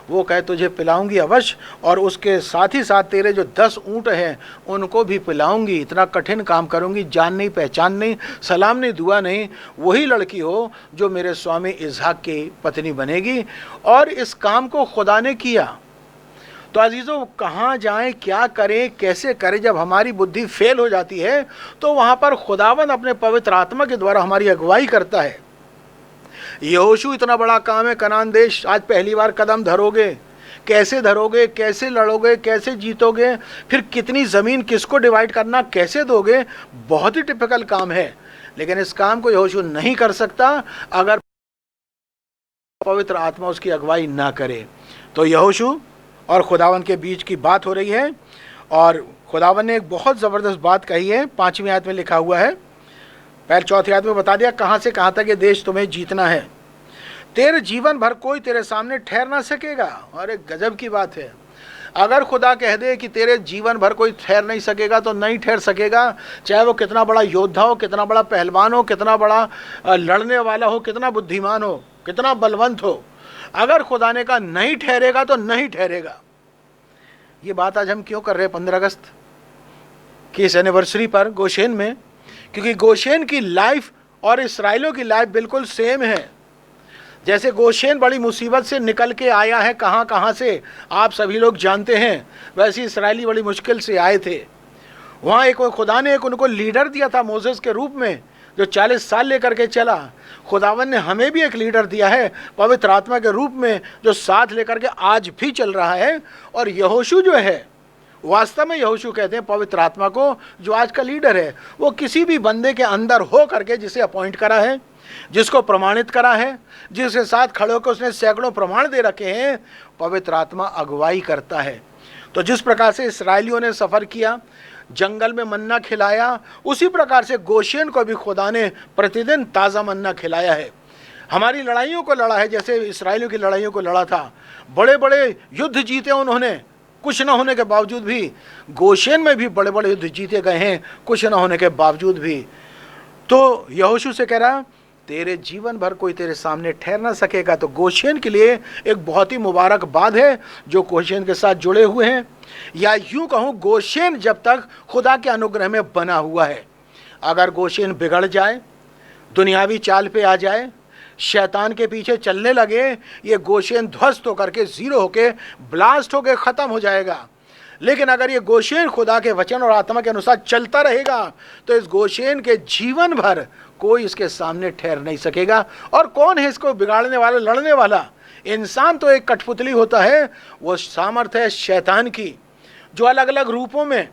वो कहे तुझे पिलाऊंगी अवश्य, और उसके साथ ही साथ तेरे जो 10 ऊँट हैं उनको भी पिलाऊंगी। इतना कठिन काम करूंगी, जान नहीं, पहचान नहीं, सलाम नहीं, दुआ नहीं, वही लड़की हो जो मेरे स्वामी इसहाक की पत्नी बनेगी। और इस काम को खुदा ने किया। तो अजीज़ों, कहाँ जाएं, क्या करें, कैसे करें? जब हमारी बुद्धि फेल हो जाती है तो वहाँ पर खुदावन अपने पवित्र आत्मा के द्वारा हमारी अगुवाई करता है। यहोशू, इतना बड़ा काम है, कनान देश, आज पहली बार कदम धरोगे, कैसे धरोगे, कैसे लड़ोगे, कैसे जीतोगे, फिर कितनी ज़मीन किसको डिवाइड करना, कैसे दोगे? बहुत ही टिपिकल काम है। लेकिन इस काम को यहोशू नहीं कर सकता अगर पवित्र आत्मा उसकी अगुवाई ना करे। तो यहोशू और खुदावन के बीच की बात हो रही है, और खुदावन ने एक बहुत ज़बरदस्त बात कही है। 5वीं आयत में लिखा हुआ है, पहले 4थी आयत में बता दिया कहाँ से कहाँ तक ये देश तुम्हें जीतना है। तेरे जीवन भर कोई तेरे सामने ठहर ना सकेगा। अरे गजब की बात है। अगर खुदा कह दे कि तेरे जीवन भर कोई ठहर नहीं सकेगा तो नहीं ठहर सकेगा, चाहे वो कितना बड़ा योद्धा हो, कितना बड़ा पहलवान हो, कितना बड़ा लड़ने वाला हो, कितना बुद्धिमान हो, कितना बलवंत हो। अगर खुदा ने कहा नहीं ठहरेगा तो नहीं ठहरेगा। ये बात आज हम क्यों कर रहे हैं 15 अगस्त की इस एनिवर्सरी पर गोशेन में? क्योंकि गोशेन की लाइफ और इस्राएलियों की लाइफ बिल्कुल सेम है। जैसे गोशेन बड़ी मुसीबत से निकल के आया है, कहाँ कहाँ से आप सभी लोग जानते हैं, वैसे इस्राएली बड़ी मुश्किल से आए थे। वहाँ एक खुदा ने एक उनको लीडर दिया था मोसेस के रूप में, जो 40 साल लेकर के चला। खुदावन ने हमें भी एक लीडर दिया है पवित्र आत्मा के रूप में, जो साथ लेकर के आज भी चल रहा है। और यहोशू जो है, वास्तव में यहोशू कहते हैं पवित्र आत्मा को, जो आज का लीडर है। वो किसी भी बंदे के अंदर हो करके जिसे अपॉइंट करा है, जिसको प्रमाणित करा है, जिसके साथ खड़े होकर उसने सैकड़ों प्रमाण दे रखे हैं, पवित्र आत्मा अगुवाई करता है। तो जिस प्रकार से इस्राएलियों ने सफ़र किया, जंगल में मन्ना खिलाया, उसी प्रकार से गोशेन को भी खुदा ने प्रतिदिन ताज़ा मन्ना खिलाया है। हमारी लड़ाइयों को लड़ा है जैसे इस्राएलियों की लड़ाइयों को लड़ा था। बड़े बड़े युद्ध जीते उन्होंने, कुछ न होने के बावजूद भी। गोशेन में भी बड़े बड़े युद्ध जीते गए हैं, कुछ न होने के बावजूद भी। तो यहोशू से कह रहा तेरे जीवन भर कोई तेरे सामने ठहर ना सकेगा। तो गोशेन के लिए एक बहुत ही मुबारक बात है जो गोशेन के साथ जुड़े हुए हैं, या यूं कहूँ गोशेन जब तक खुदा के अनुग्रह में बना हुआ है। अगर गोशेन बिगड़ जाए, दुनियावी चाल पे आ जाए, शैतान के पीछे चलने लगे, ये गोशेन ध्वस्त होकर के जीरो होके ब्लास्ट होके ख़त्म हो जाएगा। लेकिन अगर ये गोशेन खुदा के वचन और आत्मा के अनुसार चलता रहेगा तो इस गोशेन के जीवन भर कोई इसके सामने ठहर नहीं सकेगा। और कौन है इसको बिगाड़ने वाला, लड़ने वाला? इंसान तो एक कठपुतली होता है, वो सामर्थ्य है शैतान की, जो अलग अलग रूपों में,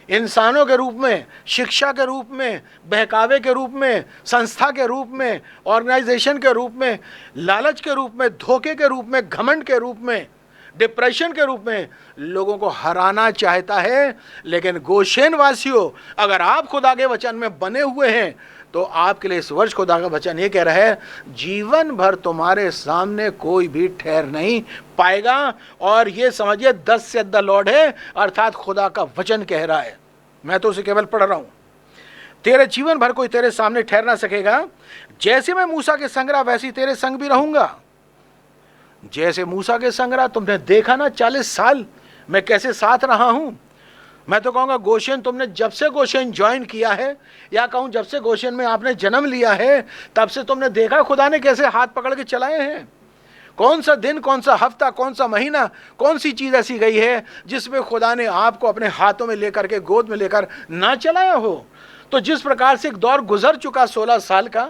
इंसानों के रूप में, शिक्षा के रूप में, बहकावे के रूप में, संस्था के रूप में, ऑर्गेनाइजेशन के रूप में, लालच के रूप में, धोखे के रूप में, घमंड के रूप में, डिप्रेशन के रूप में लोगों को हराना चाहता है। लेकिन गोशेन वासियों, अगर आप खुदा के वचन में बने हुए हैं तो आपके लिए इस वर्ष खुदा का वचन ये कह रहा है, जीवन भर तुम्हारे सामने कोई भी ठहर नहीं पाएगा। और ये समझिए दस से द लॉर्ड है, अर्थात खुदा का वचन कह रहा है, मैं तो उसे केवल पढ़ रहा हूँ। तेरे जीवन भर कोई तेरे सामने ठहर ना सकेगा। जैसे मैं मूसा के संग रहा वैसे तेरे संग भी रहूंगा। जैसे मूसा के संग रहा, तुमने देखा ना 40 साल मैं कैसे साथ रहा हूं। मैं तो कहूँगा गोशेन, तुमने जब से गोशेन ज्वाइन किया है, या कहूँ जब से गोशेन में आपने जन्म लिया है, तब से तुमने देखा खुदा ने कैसे हाथ पकड़ के चलाए हैं। कौन सा दिन, कौन सा हफ्ता, कौन सा महीना, कौन सी चीज़ ऐसी गई है जिसमें खुदा ने आपको अपने हाथों में लेकर के, गोद में लेकर ना चलाया हो। तो जिस प्रकार से एक दौर गुजर चुका 16 साल का,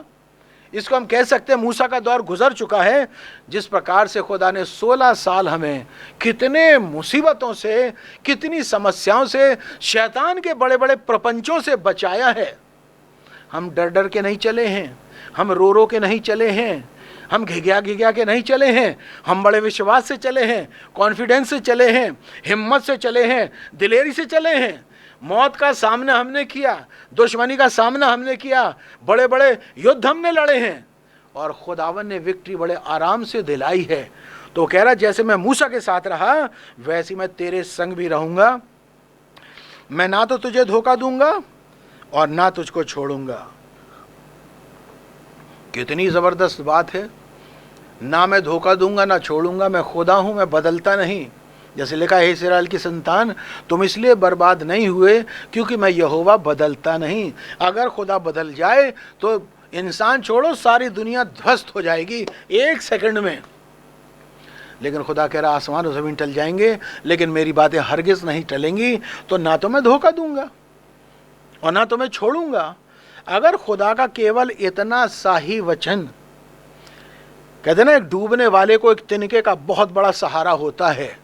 इसको हम कह सकते हैं मूसा का दौर गुजर चुका है। जिस प्रकार से खुदा ने 16 साल हमें कितने मुसीबतों से, कितनी समस्याओं से, शैतान के बड़े बड़े प्रपंचों से बचाया है। हम डर डर के नहीं चले हैं, हम रो रो के नहीं चले हैं, हम घिघिया घिघिया के नहीं चले हैं, हम बड़े विश्वास से चले हैं, कॉन्फिडेंस से चले हैं, हिम्मत से चले हैं, दिलेरी से चले हैं। मौत का सामना हमने किया, दुश्मनी का सामना हमने किया, बड़े बड़े युद्ध हमने लड़े हैं, और खुदावन ने विक्ट्री बड़े आराम से दिलाई है। तो कह रहा जैसे मैं मूसा के साथ रहा वैसे मैं तेरे संग भी रहूंगा। मैं ना तो तुझे धोखा दूंगा और ना तुझको छोड़ूंगा। कितनी जबरदस्त बात है। ना मैं धोखा दूंगा ना छोड़ूंगा, मैं खुदा हूं, मैं बदलता नहीं। जैसे लिखा है, इस्राएल की संतान तुम इसलिए बर्बाद नहीं हुए क्योंकि मैं यहोवा बदलता नहीं। अगर खुदा बदल जाए तो इंसान छोड़ो, सारी दुनिया ध्वस्त हो जाएगी 1 सेकंड में। लेकिन खुदा कह रहा आसमान और ज़मीन टल जाएंगे लेकिन मेरी बातें हरगिज़ नहीं टलेंगी। तो ना तो मैं धोखा दूंगा और ना तो मैं छोड़ूंगा। अगर खुदा का केवल इतना सा ही वचन, कहते ना एक डूबने वाले को एक तिनके का बहुत बड़ा सहारा होता है,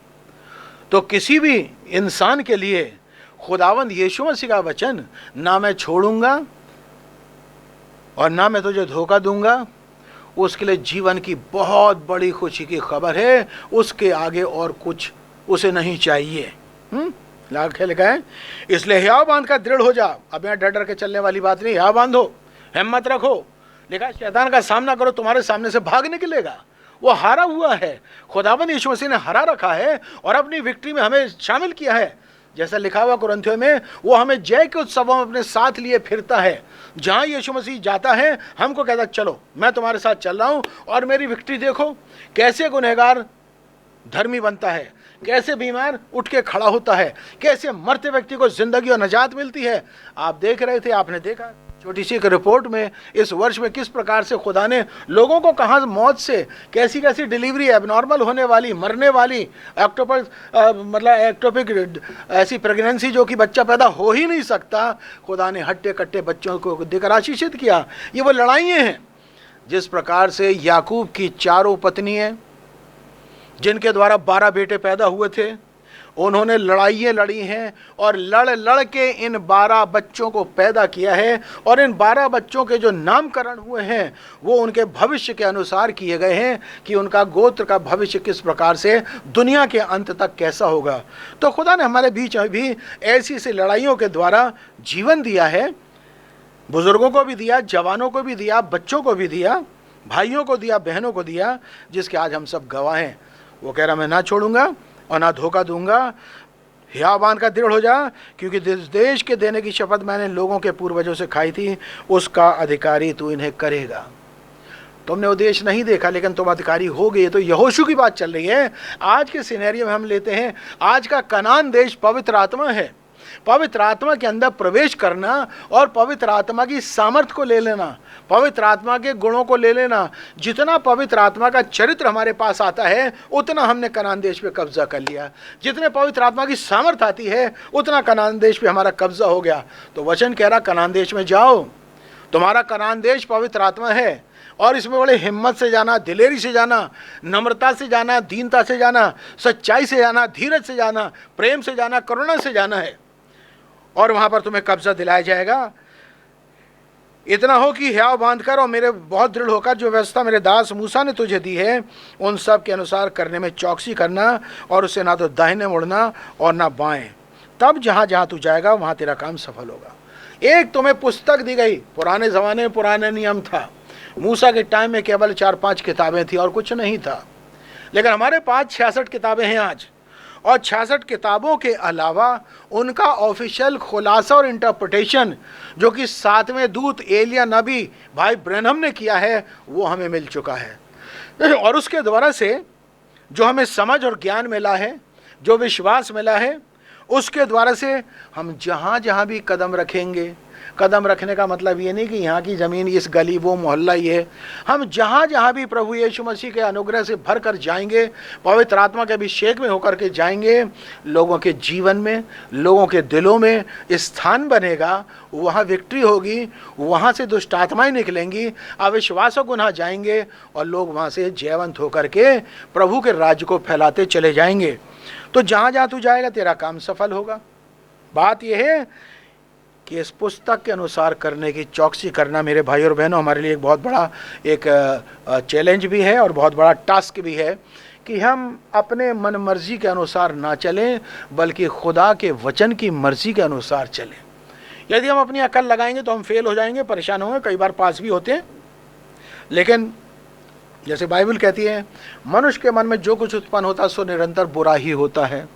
तो किसी भी इंसान के लिए खुदावंद यीशु मसीह का वचन, ना मैं छोड़ूंगा और ना मैं तुझे धोखा दूंगा, उसके लिए जीवन की बहुत बड़ी खुशी की खबर है। उसके आगे और कुछ उसे नहीं चाहिए। लिखा है, इसलिए हियाव बांध कर दृढ़ हो जा। अब यहाँ डर डर के चलने वाली बात नहीं, हियाव बांधो, हिम्मत रखो। लिखा है शैतान का सामना करो, तुम्हारे सामने से भाग निकलेगा। वो हारा हुआ है, खुदावंद यीशु मसीह ने हरा रखा है और अपनी विक्ट्री में हमें शामिल किया है। जैसा लिखा हुआ कुरिन्थियों में, वो हमें जय के उत्सवों में अपने साथ लिए फिरता है। जहाँ यीशु मसीह जाता है हमको कहता चलो मैं तुम्हारे साथ चल रहा हूँ और मेरी विक्ट्री देखो, कैसे गुनहगार धर्मी बनता है, कैसे बीमार उठ के खड़ा होता है, कैसे मरते व्यक्ति को जिंदगी और नजात मिलती है। आप देख रहे थे, आपने देखा छोटी सी एक रिपोर्ट में इस वर्ष में किस प्रकार से खुदा ने लोगों को कहाँ मौत से, कैसी कैसी डिलीवरी, एबनॉर्मल होने वाली, मरने वाली, एक्टोपिक ऐसी प्रेगनेंसी जो कि बच्चा पैदा हो ही नहीं सकता, खुदा ने हट्टे कट्टे बच्चों को देकर आशीषित किया। ये वो लड़ाइयाँ हैं जिस प्रकार से याकूब की चारों पत्नियाँ जिनके द्वारा 12 बेटे पैदा हुए थे, उन्होंने लड़ाइयाँ लड़ी हैं और लड़ के इन 12 बच्चों को पैदा किया है। और इन 12 बच्चों के जो नामकरण हुए हैं वो उनके भविष्य के अनुसार किए गए हैं कि उनका गोत्र का भविष्य किस प्रकार से दुनिया के अंत तक कैसा होगा। तो खुदा ने हमारे बीच में भी ऐसी ऐसी लड़ाइयों के द्वारा जीवन दिया है, बुजुर्गों को भी दिया, जवानों को भी दिया, बच्चों को भी दिया, भाइयों को दिया, बहनों को दिया, जिसके आज हम सब गवाह हैं। वो कह रहा मैं ना छोड़ूंगा और ना धोखा दूंगा, हिया बांध का दृढ़ हो जा, क्योंकि देश के देने की शपथ मैंने लोगों के पूर्वजों से खाई थी, उसका अधिकारी तू इन्हें करेगा। तुमने वो देश नहीं देखा लेकिन तुम अधिकारी हो गए। तो यहोशू की बात चल रही है। आज के सिनेरियो में हम लेते हैं, आज का कनान देश पवित्र आत्मा है। पवित्र आत्मा के अंदर प्रवेश करना और पवित्र आत्मा की सामर्थ्य को ले लेना, पवित्र आत्मा के गुणों को ले लेना। जितना पवित्र आत्मा का चरित्र हमारे पास आता है उतना हमने कनान देश पे कब्जा कर लिया। जितने पवित्र आत्मा की सामर्थ्य आती है उतना कनान देश पे हमारा कब्जा हो गया। तो वचन कह रहा कनान देश में जाओ, तुम्हारा कनान देश पवित्र आत्मा है और इसमें बड़े हिम्मत से जाना, दिलेरी से जाना, नम्रता से जाना, दीनता से जाना, सच्चाई से जाना, धीरज से जाना, प्रेम से जाना, करुणा से जाना है और वहां पर तुम्हें कब्जा दिलाया जाएगा। इतना हो कि हियाव बांधकर और मेरे बहुत दृढ़ होकर जो व्यवस्था मेरे दास मूसा ने तुझे दी है उन सब के अनुसार करने में चौकसी करना और उसे ना तो दाहिने मुड़ना और ना बाएं। तब जहां जहां तू जाएगा वहां तेरा काम सफल होगा। एक तुम्हें पुस्तक दी गई। पुराने ज़माने में पुराने नियम था, मूसा के टाइम में केवल 4-5 किताबें थी और कुछ नहीं था, लेकिन हमारे पास 66 किताबें हैं आज। और 66 किताबों के अलावा उनका ऑफिशियल खुलासा और इंटरप्रिटेशन जो कि 7वें दूत एलिया नबी भाई ब्रैनहम ने किया है वो हमें मिल चुका है। और उसके द्वारा से जो हमें समझ और ज्ञान मिला है, जो विश्वास मिला है, उसके द्वारा से हम जहाँ जहाँ भी कदम रखेंगे, कदम रखने का मतलब ये नहीं कि यहाँ की ज़मीन, इस गली, वो मोहल्ला, ये, हम जहाँ जहाँ भी प्रभु यीशु मसीह के अनुग्रह से भर कर जाएंगे, पवित्र आत्मा के अभिषेक में होकर के जाएंगे, लोगों के जीवन में, लोगों के दिलों में स्थान बनेगा, वहाँ विक्ट्री होगी, वहाँ से दुष्ट आत्माएँ निकलेंगी, अविश्वासों गुनाह जाएंगे और लोग वहाँ से जयवंत होकर के प्रभु के राज्य को फैलाते चले जाएंगे। तो जहाँ जहाँ तू जाएगा तेरा काम सफल होगा। बात यह है कि इस पुस्तक के अनुसार करने की चौकसी करना मेरे भाई और बहनों हमारे लिए एक बहुत बड़ा एक चैलेंज भी है और बहुत बड़ा टास्क भी है कि हम अपने मन मर्जी के अनुसार ना चलें बल्कि खुदा के वचन की मर्जी के अनुसार चलें। यदि हम अपनी अकल लगाएंगे तो हम फेल हो जाएंगे, परेशान होंगे, कई बार पास भी होते हैं। लेकिन जैसे बाइबल कहती है मनुष्य के मन में जो कुछ उत्पन्न होता है सो निरंतर बुरा ही होता है।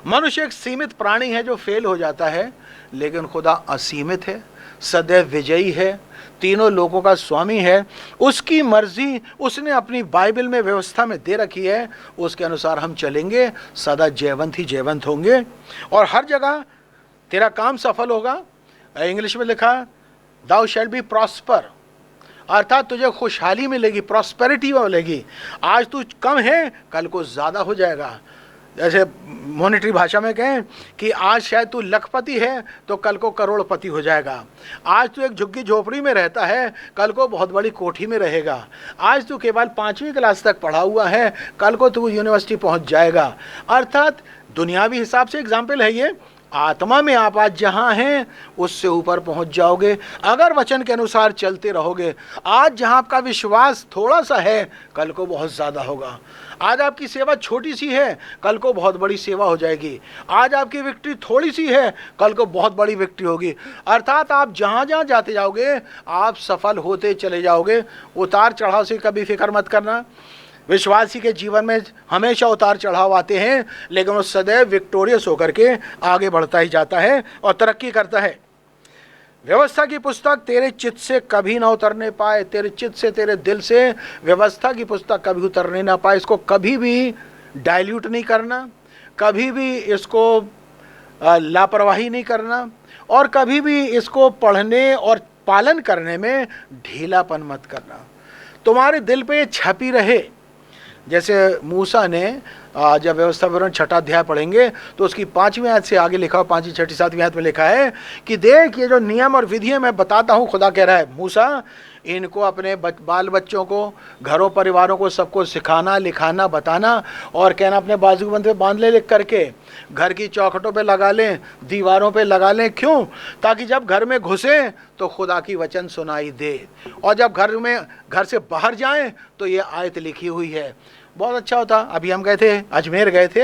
मनुष्य एक सीमित प्राणी है जो फेल हो जाता है, लेकिन खुदा असीमित है, सदैव विजयी है, तीनों लोगों का स्वामी है। उसकी मर्जी उसने अपनी बाइबल में व्यवस्था में दे रखी है, उसके अनुसार हम चलेंगे, सदा जयवंत ही जयवंत होंगे और हर जगह तेरा काम सफल होगा। इंग्लिश में लिखा दाउ शैल बी प्रॉस्पर, अर्थात तुझे खुशहाली मिलेगी, प्रॉस्पेरिटी मिलेगी। आज तू कम है कल को ज़्यादा हो जाएगा। जैसे मॉनेटरी भाषा में कहें कि आज शायद तू लखपति है तो कल को करोड़पति हो जाएगा। आज तू एक झुग्गी झोपड़ी में रहता है कल को बहुत बड़ी कोठी में रहेगा। आज तू केवल 5वीं क्लास तक पढ़ा हुआ है कल को तू यूनिवर्सिटी पहुंच जाएगा। अर्थात दुनियावी हिसाब से एग्जाम्पल है ये, आत्मा में आप आज जहाँ हैं उससे ऊपर पहुँच जाओगे अगर वचन के अनुसार चलते रहोगे। आज जहाँ आपका विश्वास थोड़ा सा है कल को बहुत ज़्यादा होगा। आज आपकी सेवा छोटी सी है कल को बहुत बड़ी सेवा हो जाएगी। आज आपकी विक्ट्री थोड़ी सी है कल को बहुत बड़ी विक्ट्री होगी। अर्थात आप जहाँ जहाँ जाते जाओगे आप सफल होते चले जाओगे। उतार चढ़ाव से कभी फिक्र मत करना। विश्वासी के जीवन में हमेशा उतार चढ़ाव आते हैं, लेकिन वो सदैव विक्टोरियस होकर के आगे बढ़ता ही जाता है और तरक्की करता है। व्यवस्था की पुस्तक तेरे चित्त से कभी ना उतरने पाए, तेरे चित्त से, तेरे दिल से व्यवस्था की पुस्तक कभी उतरने ना पाए। इसको कभी भी डाइल्यूट नहीं करना, कभी भी इसको लापरवाही नहीं करना, और कभी भी इसको पढ़ने और पालन करने में ढीलापन मत करना। तुम्हारे दिल पे ये छपी रहे। जैसे मूसा ने जब व्यवस्था विवरण 6 अध्याय पढ़ेंगे तो उसकी 5वीं आयत से आगे लिखा, 5वीं 6वीं 7वीं आयत में लिखा है कि देख, ये जो नियम और विधियां मैं बताता हूँ, खुदा कह रहा है मूसा, इनको अपने बाल बच्चों को, घरों परिवारों को, सबको सिखाना, लिखाना, बताना, और कहना अपने बाजूबंद पे बांध ले, लिख करके घर की चौखटों पे लगा लें, दीवारों पे लगा लें। क्यों? ताकि जब घर में घुसे तो खुदा की वचन सुनाई दे, और जब घर से बाहर जाएं तो ये आयत लिखी हुई है। बहुत अच्छा होता। अभी हम गए थे, अजमेर गए थे,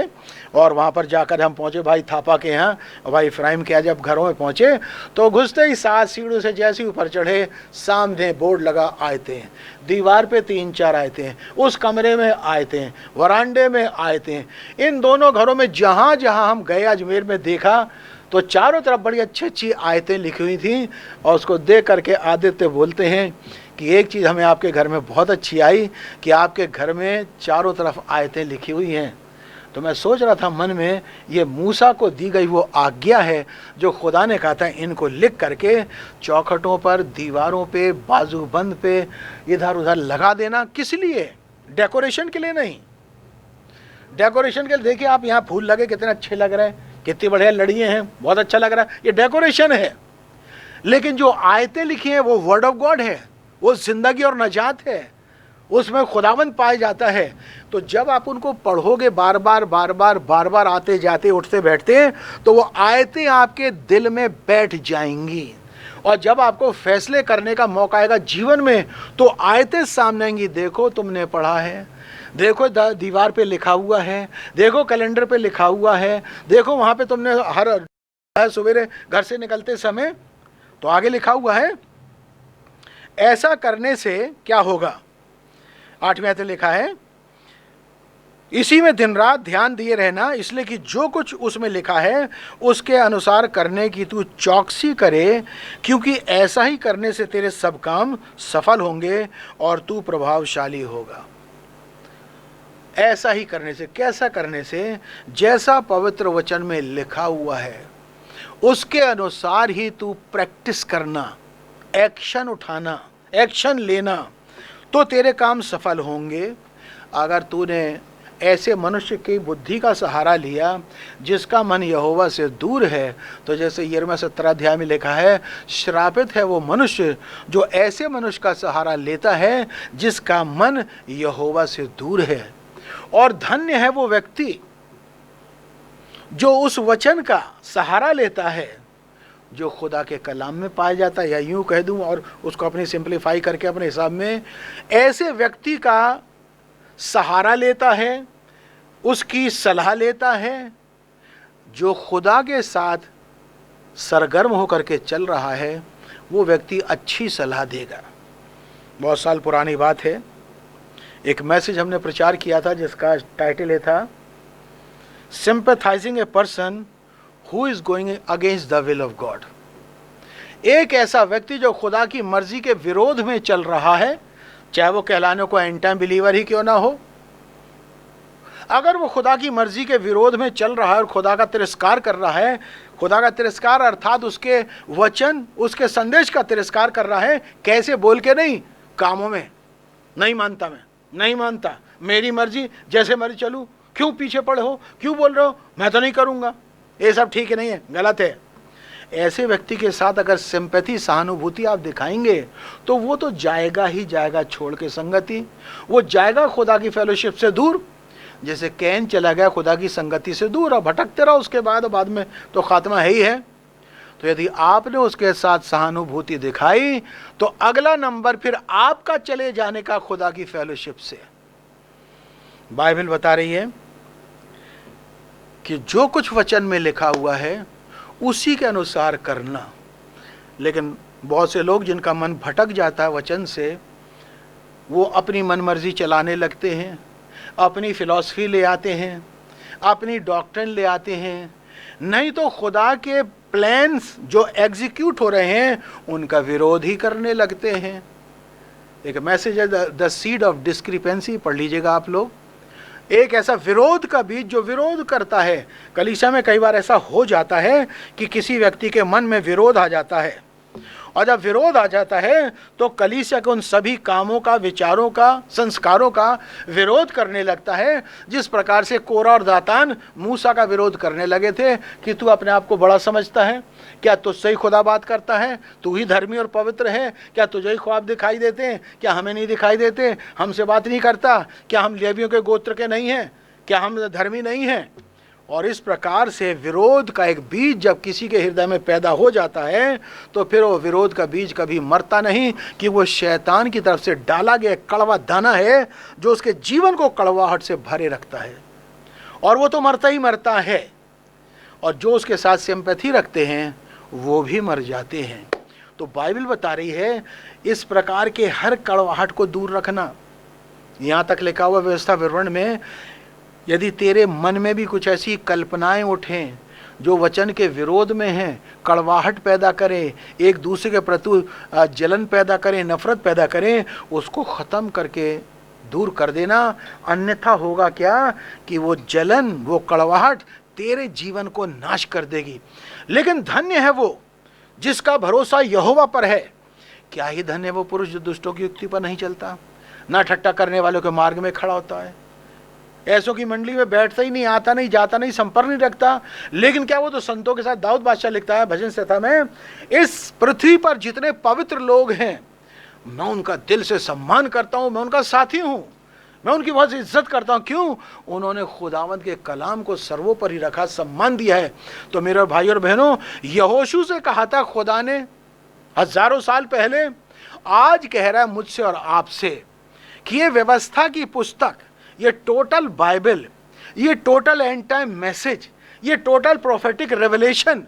और वहाँ पर जाकर हम पहुँचे भाई थापा के यहाँ, और भाई इफ्राहिम के यहाँ जब घरों में पहुँचे तो घुसते ही 7 सीढ़ियों से जैसे ऊपर चढ़े, सामने बोर्ड लगा आयतें, दीवार पे 3-4 आयतें, उस कमरे में आयतें, वरांडे में आयतें। इन दोनों घरों में जहाँ जहाँ हम गए अजमेर में देखा तो चारों तरफ बड़ी अच्छी अच्छी आयतें लिखी हुई थी। और उसको देख करके आदित्य बोलते हैं कि एक चीज़ हमें आपके घर में बहुत अच्छी आई कि आपके घर में चारों तरफ आयतें लिखी हुई हैं। तो मैं सोच रहा था मन में, ये मूसा को दी गई वो आज्ञा है जो खुदा ने कहा था इनको लिख करके चौखटों पर, दीवारों पे, बाजूबंद पे, इधर उधर लगा देना। किस लिए? डेकोरेशन के लिए नहीं। डेकोरेशन के लिए देखिए आप, यहाँ फूल लगे कितने अच्छे लग रहे हैं, कितनी बढ़िया लड़ियाँ हैं, बहुत अच्छा लग रहा है, ये डेकोरेशन है। लेकिन जो आयतें लिखी हैं वो वर्ड ऑफ गॉड है, वो जिंदगी और नजात है, उसमें खुदावंद पाया जाता है। तो जब आप उनको पढ़ोगे बार बार आते जाते उठते बैठते, तो वो आयतें आपके दिल में बैठ जाएंगी। और जब आपको फैसले करने का मौका आएगा जीवन में, तो आयतें सामने आएंगी। देखो तुमने पढ़ा है, देखो दीवार पे लिखा हुआ है, देखो कैलेंडर पे लिखा हुआ है, देखो वहाँ पे तुमने हर सवेरे घर से निकलते समय तो आगे लिखा हुआ है। ऐसा करने से क्या होगा? 8वें आयत में लिखा है, इसी में दिन रात ध्यान दिए रहना, इसलिए कि जो कुछ उसमें लिखा है उसके अनुसार करने की तू चौकसी करे, क्योंकि ऐसा ही करने से तेरे सब काम सफल होंगे और तू प्रभावशाली होगा। ऐसा ही करने से, कैसा करने से? जैसा पवित्र वचन में लिखा हुआ है उसके अनुसार ही तू प्रैक्टिस करना, एक्शन उठाना, एक्शन लेना, तो तेरे काम सफल होंगे। अगर तूने ऐसे मनुष्य की बुद्धि का सहारा लिया जिसका मन यहोवा से दूर है, तो जैसे यिर्मयाह 17 अध्याय में लिखा है, श्रापित है वो मनुष्य जो ऐसे मनुष्य का सहारा लेता है जिसका मन यहोवा से दूर है, और धन्य है वो व्यक्ति जो उस वचन का सहारा लेता है जो खुदा के कलाम में पाया जाता है। या यूं कह दूं और उसको अपनी सिंप्लीफाई करके अपने हिसाब में, ऐसे व्यक्ति का सहारा लेता है, उसकी सलाह लेता है, जो खुदा के साथ सरगर्म होकर के चल रहा है, वो व्यक्ति अच्छी सलाह देगा। बहुत साल पुरानी बात है, एक मैसेज हमने प्रचार किया था जिसका टाइटल ये था, sympathising a person who is going against the will of God. एक ऐसा व्यक्ति जो खुदा की मर्जी के विरोध में चल रहा है, चाहे वो कहलाने को एंड टाइम बिलीवर ही क्यों ना हो, अगर वो खुदा की मर्जी के विरोध में चल रहा है और खुदा का तिरस्कार कर रहा है, खुदा का तिरस्कार अर्थात उसके वचन, उसके संदेश का तिरस्कार कर रहा है, कैसे? बोल के नहीं, कामों में। नहीं मानता, मैं नहीं मानता, मेरी मर्जी, जैसे मर्जी चलूँ, क्यों पीछे पड़े हो, क्यों बोल रहे हो, मैं तो नहीं करूँगा, ये सब ठीक नहीं है, गलत है। ऐसे व्यक्ति के साथ अगर सिंपैथी, सहानुभूति आप दिखाएंगे तो वो तो जाएगा ही जाएगा छोड़ के संगति, वो जाएगा खुदा की फेलोशिप से दूर। जैसे कैन चला गया खुदा की संगति से दूर और भटकते रहा उसके बाद में तो खात्मा है ही है। तो यदि आपने उसके साथ सहानुभूति दिखाई तो अगला नंबर फिर आपका चले जाने का खुदा की फेलोशिप से। बाइबल बता रही है कि जो कुछ वचन में लिखा हुआ है उसी के अनुसार करना। लेकिन बहुत से लोग जिनका मन भटक जाता है वचन से, वो अपनी मनमर्जी चलाने लगते हैं, अपनी फिलॉसफी ले आते हैं, अपनी डॉक्ट्रिन ले आते हैं, नहीं तो खुदा के प्लान्स जो एग्जीक्यूट हो रहे हैं उनका विरोध ही करने लगते हैं। एक मैसेज है द सीड ऑफ डिस्क्रिपेंसी, पढ़ लीजिएगा आप लोग। एक ऐसा विरोध का बीज जो विरोध करता है। कलीसिया में कई बार ऐसा हो जाता है कि किसी व्यक्ति के मन में विरोध आ जाता है, और जब विरोध आ जाता है तो कलीसिया के उन सभी कामों का, विचारों का, संस्कारों का विरोध करने लगता है। जिस प्रकार से कोरा और दातान मूसा का विरोध करने लगे थे कि तू अपने आप को बड़ा समझता है, क्या तुझसे ही खुदा बात करता है, तू ही धर्मी और पवित्र है, क्या तुझे ही ख्वाब दिखाई देते हैं, क्या हमें नहीं दिखाई देते, हमसे बात नहीं करता, क्या हम लेवियों के गोत्र के नहीं हैं, क्या हम धर्मी नहीं हैं। और इस प्रकार से विरोध का एक बीज जब किसी के हृदय में पैदा हो जाता है तो फिर वो विरोध का बीज कभी मरता नहीं, कि वो शैतान की तरफ से डाला गया कड़वा दाना है जो उसके जीवन को कड़वाहट से भरे रखता है, और वो तो मरता ही मरता है, और जो उसके साथ सिंपैथी रखते हैं वो भी मर जाते हैं। तो बाइबल बता रही है इस प्रकार के हर कड़वाहट को दूर रखना। यहाँ तक लिखा हुआ व्यवस्था विवरण में, यदि तेरे मन में भी कुछ ऐसी कल्पनाएं उठें जो वचन के विरोध में हैं, कड़वाहट पैदा करें, एक दूसरे के प्रति जलन पैदा करें, नफरत पैदा करें, उसको ख़त्म करके दूर कर देना। अन्यथा होगा क्या कि वो जलन, वो कड़वाहट तेरे जीवन को नाश कर देगी। लेकिन धन्य है वो जिसका भरोसा यहोवा पर है। क्या ही धन्य है वो पुरुष जो दुष्टों की युक्ति पर नहीं चलता, ना ठट्टा करने वालों के मार्ग में खड़ा होता है, ऐसों की मंडली में बैठता ही नहीं, आता नहीं, जाता नहीं, संपर्क नहीं रखता। लेकिन क्या वो तो संतों के साथ, दाऊद बादशाह लिखता है भजन संहिता में, इस पृथ्वी पर जितने पवित्र लोग हैं मैं उनका दिल से सम्मान करता हूं, मैं उनका साथी हूं, मैं उनकी बहुत इज्जत करता हूं। क्यों? उन्होंने खुदावंद के कलाम को सर्वोपरि रखा, सम्मान दिया है। तो मेरे भाई और बहनों, यहोशू से कहा था खुदा ने हजारों साल पहले, आज कह रहा है मुझसे और आपसे कि ये व्यवस्था की पुस्तक, ये टोटल बाइबल, ये टोटल एंड टाइम मैसेज, ये टोटल प्रोफेटिक रेवलेशन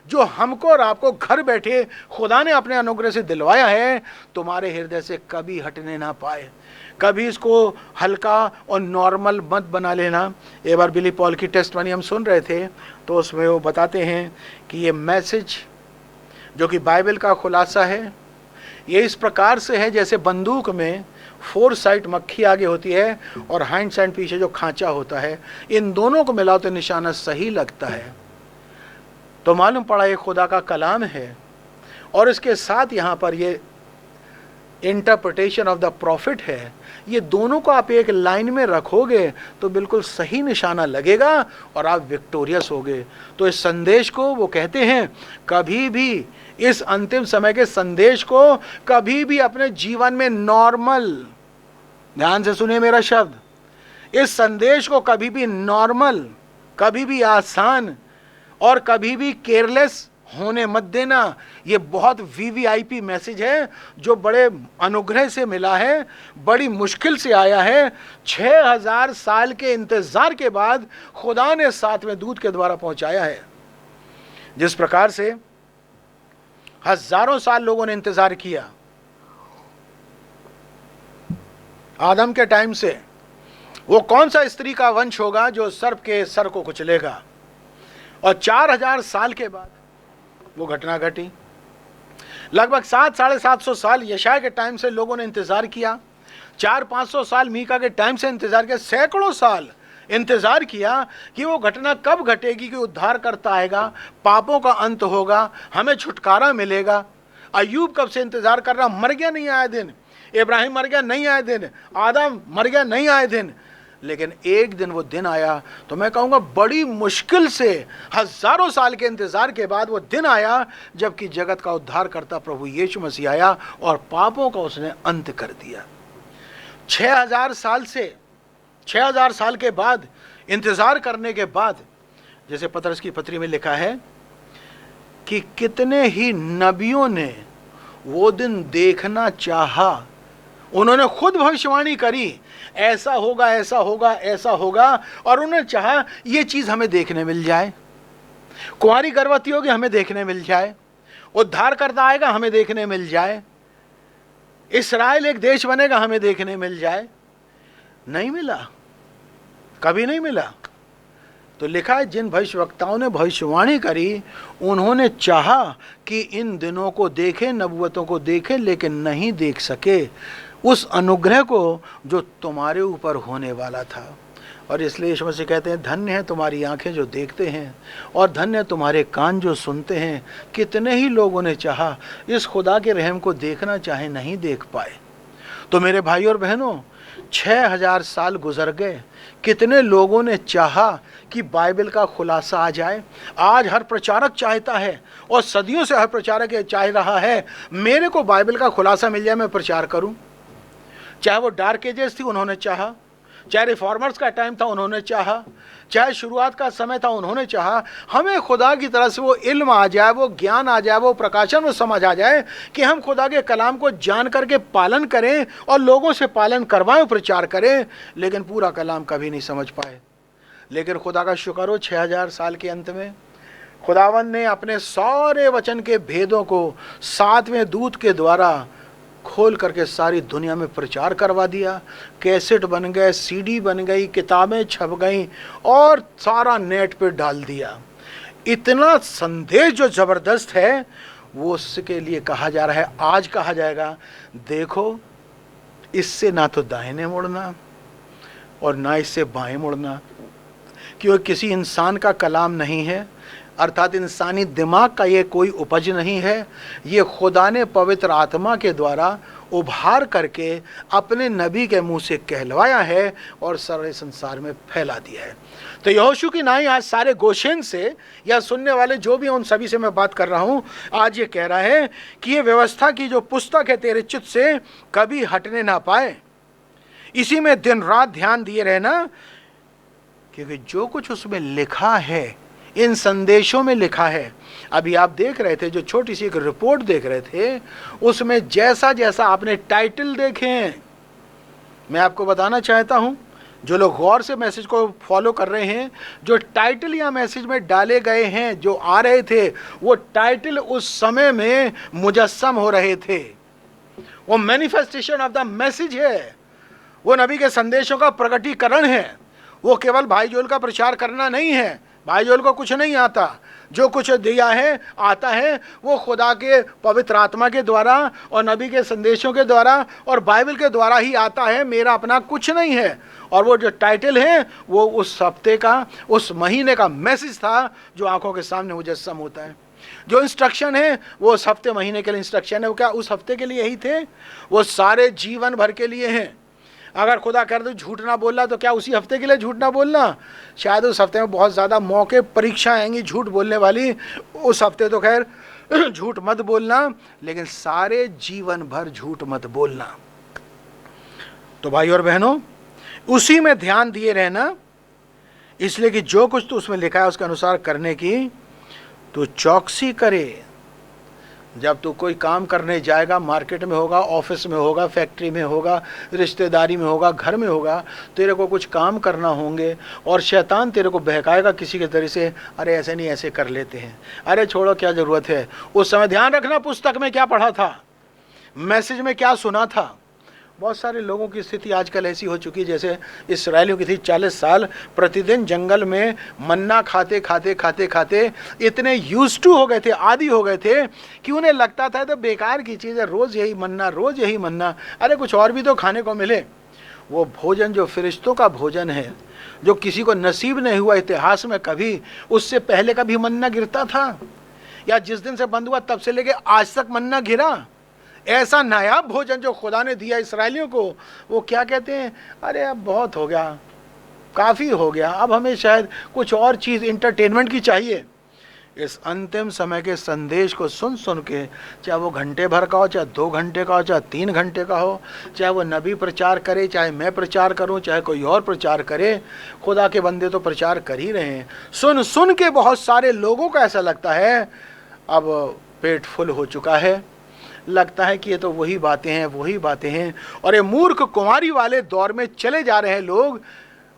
जो हमको और आपको घर बैठे खुदा ने अपने अनुग्रह से दिलवाया है, तुम्हारे हृदय से कभी हटने ना पाए। कभी इसको हल्का और नॉर्मल मत बना लेना। एक बार बिली पॉल की टेस्टमनी हम सुन रहे थे तो उसमें वो बताते हैं कि ये मैसेज जो कि बाइबल का खुलासा है, ये इस प्रकार से है जैसे बंदूक में 4 साइड मक्खी आगे होती है और हैंड साइड पीछे जो खांचा होता है, इन दोनों को मिलाओ तो निशाना सही लगता है। तो मालूम पड़ा ये खुदा का कलाम है, और इसके साथ यहाँ पर ये इंटरप्रिटेशन ऑफ द प्रॉफिट है। ये दोनों को आप एक लाइन में रखोगे तो बिल्कुल सही निशाना लगेगा और आप विक्टोरियस होगे। तो इस संदेश को वो कहते हैं, कभी भी इस अंतिम समय के संदेश को कभी भी अपने जीवन में नॉर्मल, ध्यान से सुनिए मेरा शब्द, इस संदेश को कभी भी नॉर्मल, कभी भी आसान और कभी भी केयरलेस होने मत देना। ये बहुत वीवीआईपी मैसेज है जो बड़े अनुग्रह से मिला है, बड़ी मुश्किल से आया है। 6000 साल के इंतजार के बाद खुदा ने 7वें दूत के द्वारा पहुंचाया है। जिस प्रकार से हजारों साल लोगों ने इंतजार किया आदम के टाइम से, वो कौन सा स्त्री का वंश होगा जो सर्प के सर को कुचलेगा, और 4000 साल के बाद वो घटना घटी। लगभग 700-750 साल यशाया के टाइम से लोगों ने इंतजार किया, 400-500 साल मीका के टाइम से इंतजार किया, सैकड़ों साल इंतजार किया कि वो घटना कब घटेगी कि उद्धार करता आएगा, पापों का अंत होगा, हमें छुटकारा मिलेगा। अय्यूब कब से इंतजार कर रहा, मर गया नहीं आए दिन, इब्राहिम मर गया नहीं आए दिन, आदम मर गया नहीं आए दिन, लेकिन एक दिन वो दिन आया। तो मैं कहूँगा बड़ी मुश्किल से हजारों साल के इंतजार के बाद वो दिन आया जबकि जगत का उद्धार करता प्रभु यीशु मसीह आया और पापों का उसने अंत कर दिया। 6000 साल से, 6000 साल के बाद इंतजार करने के बाद, जैसे पतरस की पत्री में लिखा है कि कितने ही नबियों ने वो दिन देखना चाहा, उन्होंने खुद भविष्यवाणी करी, ऐसा होगा, ऐसा होगा, ऐसा होगा, और उन्होंने चाहा ये चीज हमें देखने मिल जाए, कुंवारी गर्भवती होगी हमें देखने मिल जाए, उद्धार करता आएगा हमें देखने मिल जाए, इस्राएल एक देश बनेगा हमें देखने मिल जाए। नहीं मिला। कभी नहीं मिला। तो लिखा है जिन भविष्यवक्ताओं ने भविष्यवाणी करी उन्होंने चाहा कि इन दिनों को देखें, नबूवतों को देखें, लेकिन नहीं देख सके उस अनुग्रह को जो तुम्हारे ऊपर होने वाला था। और इसलिए यीशु मसीह कहते हैं धन्य है तुम्हारी आंखें जो देखते हैं और धन्य है तुम्हारे कान जो सुनते हैं। कितने ही लोगों ने चाहा इस खुदा के रहम को देखना चाहे, नहीं देख पाए। तो मेरे भाई और बहनों, 6000 साल गुजर गए, कितने लोगों ने चाहा कि बाइबल का खुलासा आ जाए। आज हर प्रचारक चाहता है और सदियों से हर प्रचारक ये चाह रहा है मेरे को बाइबल का खुलासा मिल जाए, मैं प्रचार करूं। चाहे वो डार्क एजेस थी, उन्होंने चाहा, चाहे रिफॉर्मर्स का टाइम था, उन्होंने चाहा, चाहे शुरुआत का समय था, उन्होंने चाहा। हमें खुदा की तरफ से वो इल्म आ जाए, वो ज्ञान आ जाए, वो प्रकाशन, वो समझ आ जाए कि हम खुदा के कलाम को जान करके पालन करें और लोगों से पालन करवाएं, प्रचार करें। लेकिन पूरा कलाम कभी नहीं समझ पाए। लेकिन खुदा का शुक्र हो 6000 साल के अंत में खुदावंद ने अपने सारे वचन के भेदों को 7वें दूत के द्वारा खोल करके सारी दुनिया में प्रचार करवा दिया। कैसेट बन गए, सीडी बन गई, किताबें छप गईं और सारा नेट पे डाल दिया। इतना संदेश जो ज़बरदस्त है वो उसके लिए कहा जा रहा है, आज कहा जाएगा देखो इससे ना तो दाहिने मुड़ना और ना इससे बाएं मुड़ना, क्योंकि किसी इंसान का कलाम नहीं है, अर्थात इंसानी दिमाग का ये कोई उपज नहीं है। ये खुदा ने पवित्र आत्मा के द्वारा उभार करके अपने नबी के मुंह से कहलवाया है और सारे संसार में फैला दिया है। तो यहोशू की नाई आज सारे गोशेन से या सुनने वाले जो भी उन सभी से मैं बात कर रहा हूँ, आज ये कह रहा है कि ये व्यवस्था की जो पुस्तक है तेरे चित्त से कभी हटने ना पाए, इसी में दिन रात ध्यान दिए रहना, क्योंकि जो कुछ उसमें लिखा है, इन संदेशों में लिखा है। अभी आप देख रहे थे, जो छोटी सी एक रिपोर्ट देख रहे थे, उसमें जैसा जैसा आपने टाइटल देखे हैं, मैं आपको बताना चाहता हूं, जो लोग गौर से मैसेज को फॉलो कर रहे हैं, जो टाइटल या मैसेज में डाले गए हैं, जो आ रहे थे, वो टाइटल उस समय में मुजस्सम हो रहे थे। वो मैनिफेस्टेशन ऑफ द मैसेज है, वो नबी के संदेशों का प्रकटीकरण है। वो केवल भाई जोल का प्रचार करना नहीं है, भाई जोल को कुछ नहीं आता, जो कुछ दिया है आता है वो खुदा के पवित्र आत्मा के द्वारा और नबी के संदेशों के द्वारा और बाइबल के द्वारा ही आता है, मेरा अपना कुछ नहीं है। और वो जो टाइटल है वो उस हफ्ते का, उस महीने का मैसेज था जो आंखों के सामने मुजस्सम होता है। जो इंस्ट्रक्शन है वो उस हफ्ते महीने के लिए इंस्ट्रक्शन है, वो क्या उस हफ्ते के लिए ही थे? वो सारे जीवन भर के लिए हैं। अगर खुदा कर दो झूठ ना बोलना तो क्या उसी हफ्ते के लिए झूठ ना बोलना? शायद उस हफ्ते में बहुत ज़्यादा मौके परीक्षा आएंगी झूठ बोलने वाली, उस हफ्ते तो खैर झूठ मत बोलना, लेकिन सारे जीवन भर झूठ मत बोलना। तो भाई और बहनों, उसी में ध्यान दिए रहना, इसलिए कि जो कुछ तो उसमें लिखा है उसके अनुसार करने की तो चौकसी करे। जब तू कोई काम करने जाएगा, मार्केट में होगा, ऑफिस में होगा, फैक्ट्री में होगा, रिश्तेदारी में होगा, घर में होगा, तेरे को कुछ काम करना होंगे और शैतान तेरे को बहकाएगा किसी के तरीके से, अरे ऐसे नहीं ऐसे कर लेते हैं, अरे छोड़ो क्या ज़रूरत है। उस समय ध्यान रखना पुस्तक में क्या पढ़ा था, मैसेज में क्या सुना था। बहुत सारे लोगों की स्थिति आजकल ऐसी हो चुकी है जैसे इस्राएलियों की थी। 40 साल प्रतिदिन जंगल में मन्ना खाते खाते खाते खाते इतने यूज टू हो गए थे, आदी हो गए थे कि उन्हें लगता था तो बेकार की चीज़ है, रोज़ यही मन्ना, रोज़ यही मन्ना, अरे कुछ और भी तो खाने को मिले। वो भोजन जो फरिश्तों का भोजन है, जो किसी को नसीब नहीं हुआ इतिहास में कभी, उससे पहले कभी मन्ना गिरता था या जिस दिन से बंद हुआ तब से लेके आज तक मन्ना गिरा। ऐसा नायाब भोजन जो खुदा ने दिया इसराइलियों को, वो क्या कहते हैं, अरे अब बहुत हो गया, काफ़ी हो गया, अब हमें शायद कुछ और चीज़ इंटरटेनमेंट की चाहिए। इस अंतिम समय के संदेश को सुन सुन के, चाहे वो घंटे भर का हो, चाहे 2 घंटे का हो, चाहे 3 घंटे का हो, चाहे वो नबी प्रचार करे, चाहे मैं प्रचार करूं, चाहे कोई और प्रचार करे, खुदा के बंदे तो प्रचार कर ही रहे हैं। सुन सुन के बहुत सारे लोगों को ऐसा लगता है अब पेट फुल हो चुका है, लगता है कि ये तो वही बातें हैं, वही बातें हैं। और ये मूर्ख कुंवारी वाले दौर में चले जा रहे हैं लोग,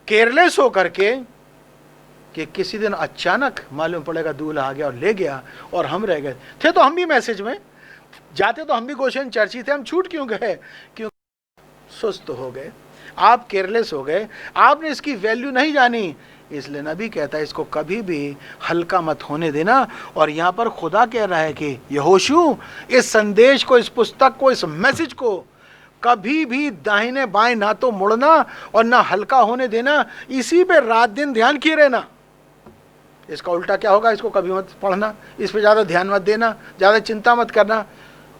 केयरलेस हो करके, कि किसी दिन अचानक मालूम पड़ेगा दूल्हा आ गया और ले गया और हम रह गए थे। तो हम भी मैसेज में जाते, तो हम भी गोशेन चर्च ही थे, हम छूट क्यों गए? क्यों? सुस्त हो गए। आप केयरलेस हो गए, आपने इसकी वैल्यू नहीं जानी। इसलिए नबी कहता है इसको कभी भी हल्का मत होने देना। और यहाँ पर खुदा कह रहा है कि यहोशू, इस संदेश को, इस पुस्तक को, इस मैसेज को कभी भी दाहिने बाएं ना तो मुड़ना और ना हल्का होने देना, इसी पे रात दिन ध्यान किए रहना। इसका उल्टा क्या होगा, इसको कभी मत पढ़ना, इस पे ज़्यादा ध्यान मत देना, ज़्यादा चिंता मत करना।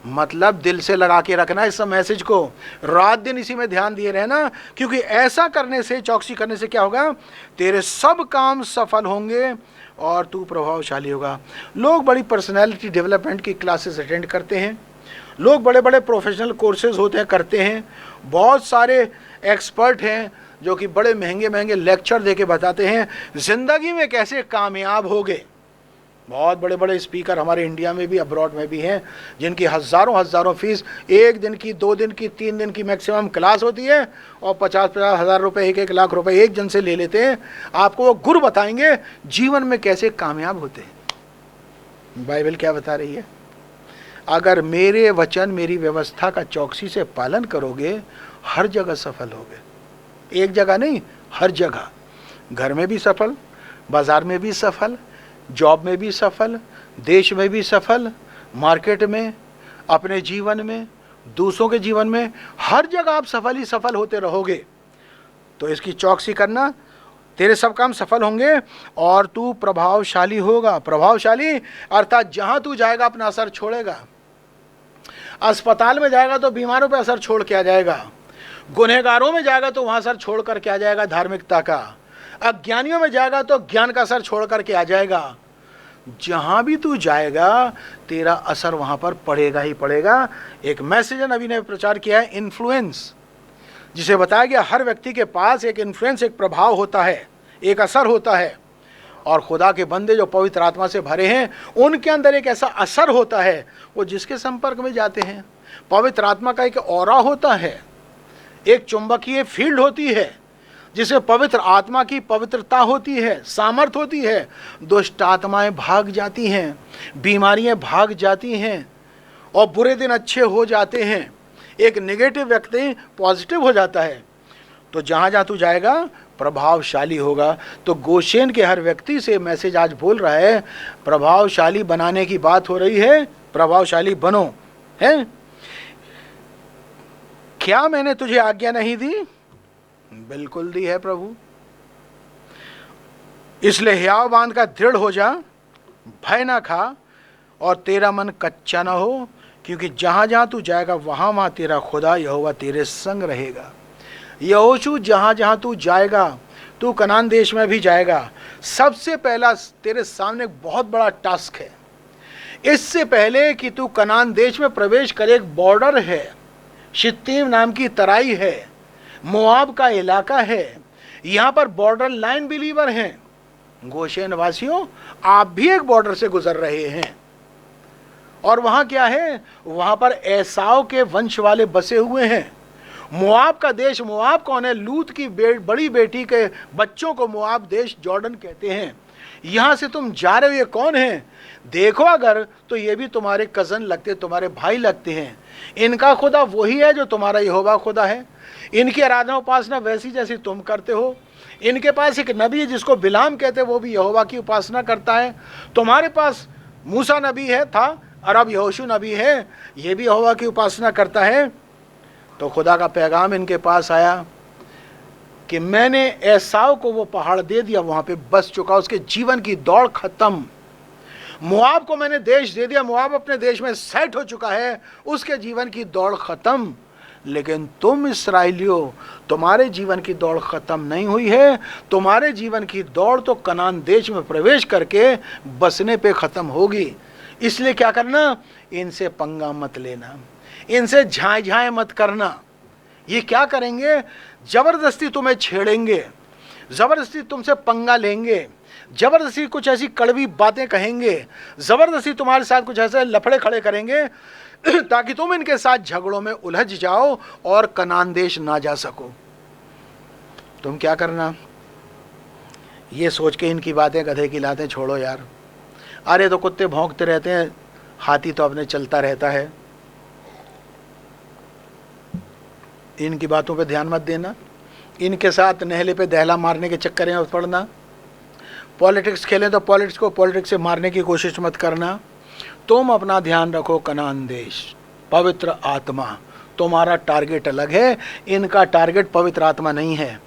मतलब दिल से लगा के रखना इस मैसेज को, रात दिन इसी में ध्यान दिए रहना, क्योंकि ऐसा करने से, चौकसी करने से क्या होगा, तेरे सब काम सफल होंगे और तू प्रभावशाली होगा। लोग बड़ी पर्सनैलिटी डेवलपमेंट की क्लासेस अटेंड करते हैं, लोग बड़े बड़े प्रोफेशनल कोर्सेज होते हैं, करते हैं, बहुत सारे एक्सपर्ट हैं जो कि बड़े महंगे महंगे लेक्चर दे के बताते हैं ज़िंदगी में कैसे कामयाब होगे। बहुत बड़े बड़े स्पीकर हमारे इंडिया में भी, अब्रॉड में भी हैं, जिनकी हज़ारों हज़ारों फीस, 1 दिन की, 2 दिन की, 3 दिन की मैक्सिमम क्लास होती है और 50-50 हज़ार रुपये, 1-1 लाख रुपए एक जन से ले लेते हैं। आपको वो गुरु बताएंगे जीवन में कैसे कामयाब होते हैं। बाइबल क्या बता रही है, अगर मेरे वचन, मेरी व्यवस्था का चौकसी से पालन करोगे, हर जगह सफल होगे। एक जगह नहीं, हर जगह, घर में भी सफल, बाजार में भी सफल, जॉब में भी सफल, देश में भी सफल, मार्केट में, अपने जीवन में, दूसरों के जीवन में, हर जगह आप सफल ही सफल होते रहोगे। तो इसकी चौकसी करना, तेरे सब काम सफल होंगे और तू प्रभावशाली होगा। प्रभावशाली अर्थात जहां तू जाएगा अपना असर छोड़ेगा। अस्पताल में जाएगा तो बीमारों पे असर छोड़ के आ जाएगा, गुनहगारों में जाएगा तो वहां असर छोड़ करके आ जाएगा धार्मिकता का, अज्ञानियों में जाएगा तो ज्ञान का असर छोड़ करके आ जाएगा। जहां भी तू जाएगा तेरा असर वहां पर पड़ेगा ही पड़ेगा। एक मैसेज नबी ने प्रचार किया है, इन्फ्लुएंस, जिसे बताया गया हर व्यक्ति के पास एक इन्फ्लुएंस, एक प्रभाव होता है, एक असर होता है। और खुदा के बंदे जो पवित्र आत्मा से भरे हैं उनके अंदर एक ऐसा असर होता है, वो जिसके संपर्क में जाते हैं। पवित्र आत्मा का एक ऑरा होता है, एक चुंबकीय फील्ड होती है जिसे पवित्र आत्मा की पवित्रता होती है, सामर्थ होती है। दुष्ट आत्माएं भाग जाती हैं, बीमारियां भाग जाती हैं और बुरे दिन अच्छे हो जाते हैं। एक नेगेटिव व्यक्ति पॉजिटिव हो जाता है। तो जहाँ जहाँ तू जाएगा प्रभावशाली होगा। तो गोशेन के हर व्यक्ति से मैसेज आज बोल रहा है, प्रभावशाली बनाने की बात हो रही है, प्रभावशाली बनो। है, क्या मैंने तुझे आज्ञा नहीं दी? बिल्कुल दी है प्रभु। इसलिए हियाव बांध का दृढ़ हो जा, भय ना खा और तेरा मन कच्चा ना हो, क्योंकि जहां जहां तू जाएगा वहां वहां तेरा खुदा यहोवा तेरे संग रहेगा। यहोशू जहां जहां तू जाएगा, तू कनान देश में भी जाएगा, सबसे पहला तेरे सामने एक बहुत बड़ा टास्क है। इससे पहले कि तू कनान देश में प्रवेश करे, एक बॉर्डर है, शित्तीम नाम की तराई है, मोआब का इलाका है। यहाँ पर बॉर्डर लाइन बिलीवर हैं। गोशेन वासियों, आप भी एक बॉर्डर से गुजर रहे हैं। और वहाँ क्या है, वहाँ पर एसाव के वंश वाले बसे हुए हैं। मोआब का देश, मोआब कौन है? लूत की बड़ी बेटी के बच्चों को मोआब देश जॉर्डन कहते हैं। यहाँ से तुम जा रहे हो, ये कौन है? देखो अगर तो ये भी तुम्हारे कज़न लगते, तुम्हारे भाई लगते हैं। इनका खुदा वही है जो तुम्हारा यहोवा खुदा है। इनकी आराधना उपासना वैसी जैसी तुम करते हो। इनके पास एक नबी है जिसको बिलाम कहते हैं, वो भी यहोवा की उपासना करता है। तुम्हारे पास मूसा नबी है था और अब यहोशू नबी है, ये भी यहोवा की उपासना करता है। तो खुदा का पैगाम इनके पास आया कि मैंने एसाव को वो पहाड़ दे दिया, वहाँ पे बस चुका, उसके जीवन की दौड़ खत्म। मोआब को मैंने देश दे दिया, मोआब अपने देश में सेट हो चुका है, उसके जीवन की दौड़ खत्म। लेकिन तुम इस्राएलियों, तुम्हारे जीवन की दौड़ खत्म नहीं हुई है। तुम्हारे जीवन की दौड़ तो कनान देश में प्रवेश करके बसने पे खत्म होगी। इसलिए क्या करना, इनसे पंगा मत लेना, इनसे झाए झाए मत करना। ये क्या करेंगे, जबरदस्ती तुम्हें छेड़ेंगे, जबरदस्ती तुमसे पंगा लेंगे, जबरदस्ती कुछ ऐसी कड़वी बातें कहेंगे, जबरदस्ती तुम्हारे साथ कुछ ऐसे लफड़े खड़े करेंगे ताकि तुम इनके साथ झगड़ों में उलझ जाओ और कनान देश ना जा सको। तुम क्या करना, ये सोच के इनकी बातें गधे की लातें छोड़ो यार। अरे तो कुत्ते भौंकते रहते हैं, हाथी तो अपने चलता रहता है। इनकी बातों पे ध्यान मत देना। इनके साथ नहले पे दहला मारने के चक्कर में मत पड़ना। पॉलिटिक्स खेलें तो पॉलिटिक्स को पॉलिटिक्स से मारने की कोशिश मत करना। तुम अपना ध्यान रखो कनान देश, पवित्र आत्मा तुम्हारा टारगेट अलग है। इनका टारगेट पवित्र आत्मा नहीं है,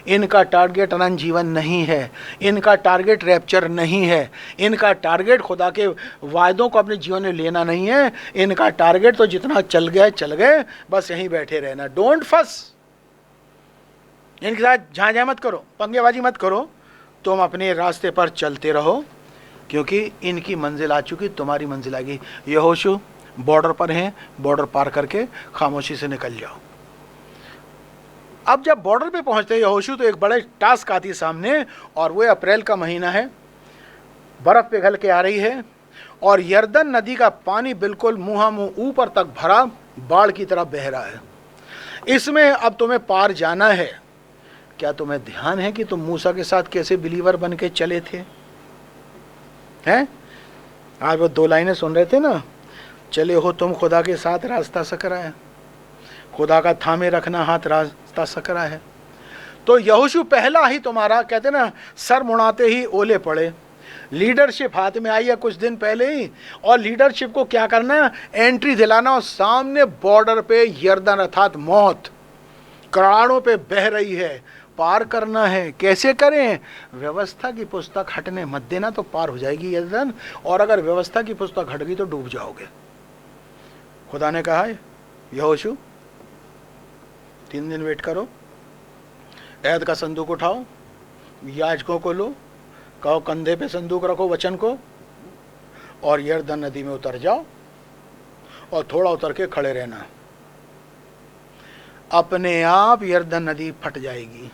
इनका टारगेट अनंत जीवन नहीं है, इनका टारगेट रैप्चर नहीं है, इनका टारगेट खुदा के वायदों को अपने जीवन में लेना नहीं है। इनका टारगेट तो जितना चल गए, बस यहीं बैठे रहना। डोंट फस, इनके साथ झांझा मत करो, पंगेबाजी मत करो। तुम अपने रास्ते पर चलते रहो, क्योंकि इनकी मंजिल आ चुकी, तुम्हारी मंजिल आ गई। यहोशू बॉर्डर पर हैं, बॉर्डर पार करके खामोशी से निकल जाओ। अब जब बॉर्डर पे पहुंचते हैं यहोशू, तो एक बड़े टास्क आती है सामने, और वो अप्रैल का महीना है, बर्फ पिघल के आ रही है, और यरदन नदी का पानी बिल्कुल मुंह ऊपर तक भरा बाढ़ की तरह बह रहा है। इसमें अब तुम्हें पार जाना है। क्या तुम्हें ध्यान है कि तुम मूसा के साथ कैसे बिलीवर बन के चले थे? हैं? आज वो 2 लाइनें सुन रहे थे ना, चले हो तुम खुदा के साथ, रास्ता सकरा है, खुदा का थामे रखना हाथ, रास्ता सकरा है। तो यहोशू पहला ही तुम्हारा, कहते ना, सर मुड़ाते ही ओले पड़े। लीडरशिप हाथ में आई है कुछ दिन पहले ही, और लीडरशिप को क्या करना, एंट्री दिलाना। और सामने बॉर्डर पे यरदन अर्थात मौत कड़ाड़ों पे बह रही है, पार करना है। कैसे करें? व्यवस्था की पुस्तक हटने मत देना, तो पार हो जाएगी यरदन, और अगर व्यवस्था की पुस्तक हट गई तो डूब जाओगे। खुदा ने कहा है यहोशू 3 दिन वेट करो, ऐद का संदूक उठाओ, याजकों को लो, कहो कंधे पे संदूक रखो वचन को, और यरदन नदी में उतर जाओ, और थोड़ा उतर के खड़े रहना। अपने आप यरदन नदी फट जाएगी।